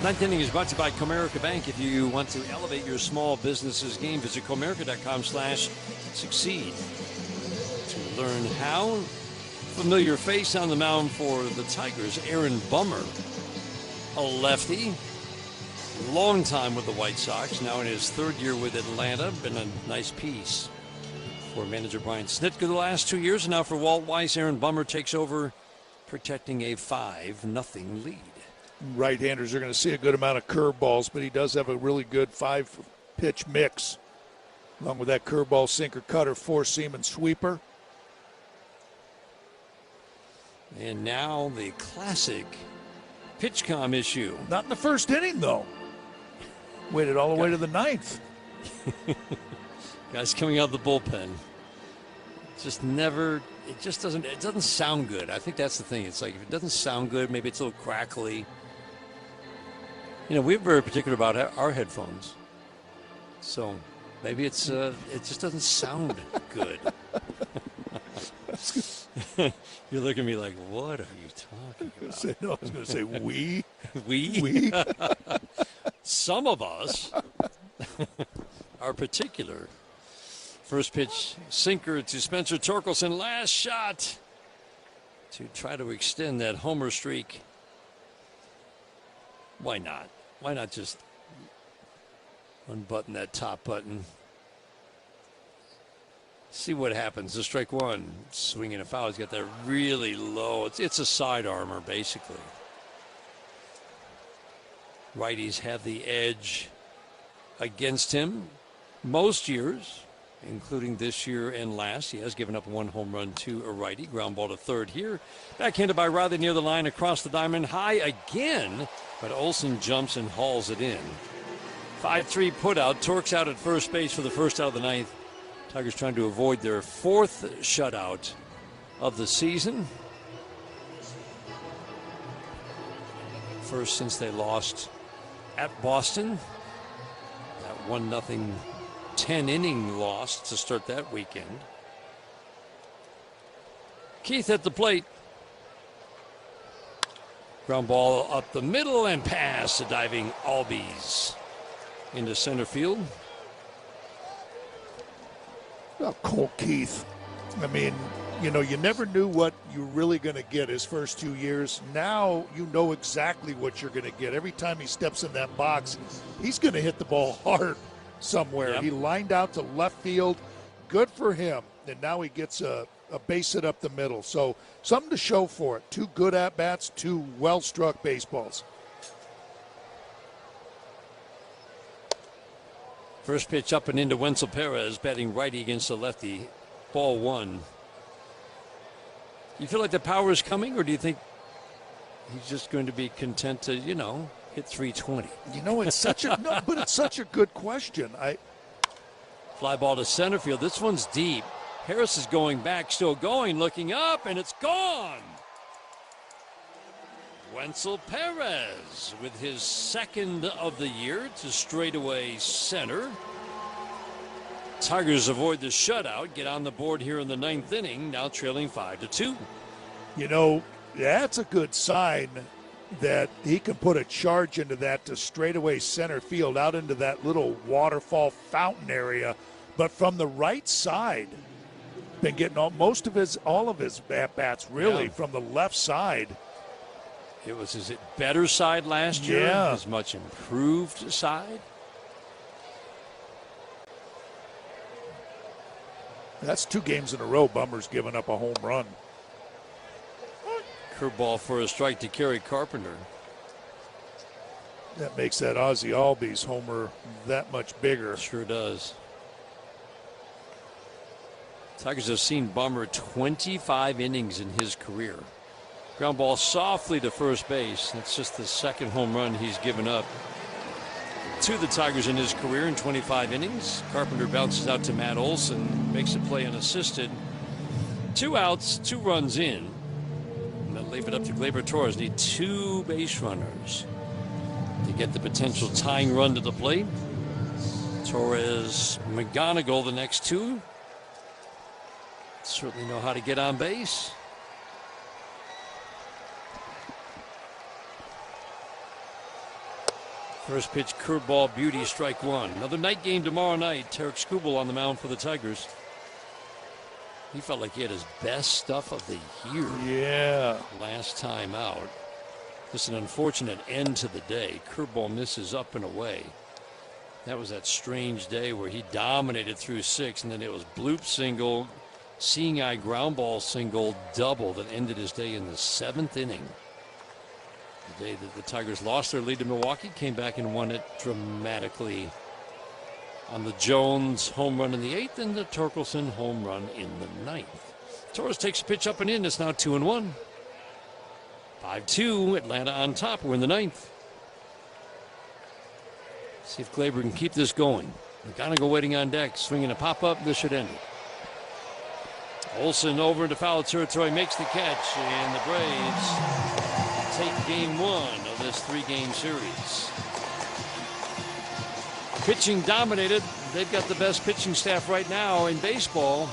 Ninth inning is brought to you by Comerica Bank. If you want to elevate your small business's game, visit Comerica.com/succeed to learn how. Familiar face on the mound for the Tigers, Aaron Bummer, a lefty, long time with the White Sox, now in his 3rd year with Atlanta. Been a nice piece for manager Brian Snitker the last 2 years. And now for Walt Weiss, Aaron Bummer takes over, protecting a 5-0 lead. Right-handers are going to see a good amount of curveballs, but he does have a really good 5-pitch mix, along with that curveball, sinker, cutter, 4-seam, and sweeper. And now the classic pitch-com issue. Not in the 1st inning, though. Waited all the way to the 9th. Guys coming out of the bullpen. It doesn't sound good. I think that's the thing. It's like if it doesn't sound good, maybe it's a little crackly. You know, we're very particular about our headphones. So maybe it just doesn't sound good. You're looking at me like, what are you talking about? I was going to say we. We? Some of us are particular. First pitch sinker to Spencer Torkelson. Last shot to try to extend that homer streak. Why not? Why not just unbutton that top button? See what happens. The strike one. Swinging a foul. He's got that really low. It's a side armor, basically. Righties have the edge against him most years, including this year and last. He has given up 1 home run to a righty. Ground ball to third here. Backhanded by Riley near the line, across the diamond, high again, but Olsen jumps and hauls it in. 5-3 put out. Tork's out at first base for the first out of the 9th. Tigers trying to avoid their 4th shutout of the season. First since they lost at Boston. That 1-0 10-inning loss to start that weekend. Keith at the plate. Ground ball up the middle and pass to diving Albies into center field. Oh, Cole Keith. I mean, you know, you never knew what you're really going to get his first 2 years. Now you know exactly what you're going to get. Every time he steps in that box, he's going to hit the ball hard somewhere. Yep. He lined out to left field. Good for him. And now he gets a base hit up the middle. So something to show for it. 2 good at-bats, 2 well-struck baseballs. First pitch up and into Wenzel Perez, batting righty against the lefty. Ball 1. You feel like the power is coming, or do you think he's just going to be content to, you know, hit 320? You know, it's such a no, but it's such a good question. Fly ball to center field. This one's deep. Harris is going back, still going, looking up, and it's gone. Wenzel Perez with his second of the year to straightaway center. Tigers avoid the shutout, get on the board here in the 9th inning, now trailing 5-2. You know, that's a good sign that he can put a charge into that to straightaway center field, out into that little waterfall fountain area. But from the right side, been getting all of his at-bats really from the left side. It was his better side last year, his much improved side. That's 2 games in a row Bummer's given up a home run. Curveball for a strike to Kerry Carpenter. That makes that Ozzie Albies homer that much bigger. Sure does. Tigers have seen Bummer 25 innings in his career. Ground ball softly to first base. That's just the second home run he's given up to the Tigers in his career in 25 innings. Carpenter bounces out to Matt Olson, makes a play unassisted. 2 outs, 2 runs in. And they'll leave it up to Gleyber Torres. Need 2 base runners to get the potential tying run to the plate. Torres, McGonigal, the next 2. Certainly know how to get on base. First pitch, curveball, beauty, strike 1. Another night game tomorrow night. Tarek Skubal on the mound for the Tigers. He felt like he had his best stuff of the year. Yeah. Last time out. Just an unfortunate end to the day. Curveball misses up and away. That was that strange day where he dominated through 6, and then it was bloop single, seeing eye ground ball single, double that ended his day in the 7th inning. The day that the Tigers lost their lead to Milwaukee, came back and won it dramatically on the Jones home run in the 8th and the Torkelson home run in the 9th. Torres takes a pitch up and in. It's now 2-1. 5-2. Atlanta on top. We're in the 9th. See if Gleyber can keep this going. McGonigal waiting on deck, swinging a pop-up. This should end it. Olson over into foul territory, makes the catch, and the Braves take game 1 of this 3-game series. Pitching dominated. They've got the best pitching staff right now in baseball.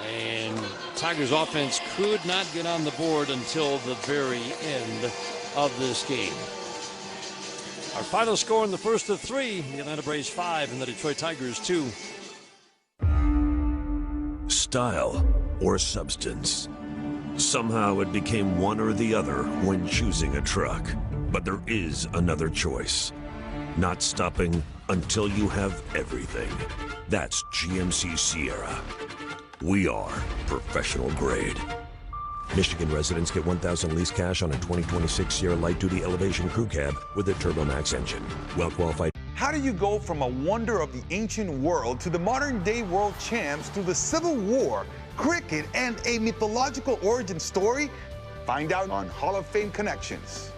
And Tigers offense could not get on the board until the very end of this game. Our final score in the first of 3, the Atlanta Braves 5 and the Detroit Tigers 2. Style or substance. Somehow it became one or the other when choosing a truck. But there is another choice. Not stopping until you have everything. That's GMC Sierra. We are professional grade. Michigan residents get $1,000 lease cash on a 2026 Sierra Light Duty Elevation Crew Cab with a TurboMax engine. Well qualified. How do you go from a wonder of the ancient world to the modern day world champs to the Civil War, cricket, and a mythological origin story? Find out on Hall of Fame Connections.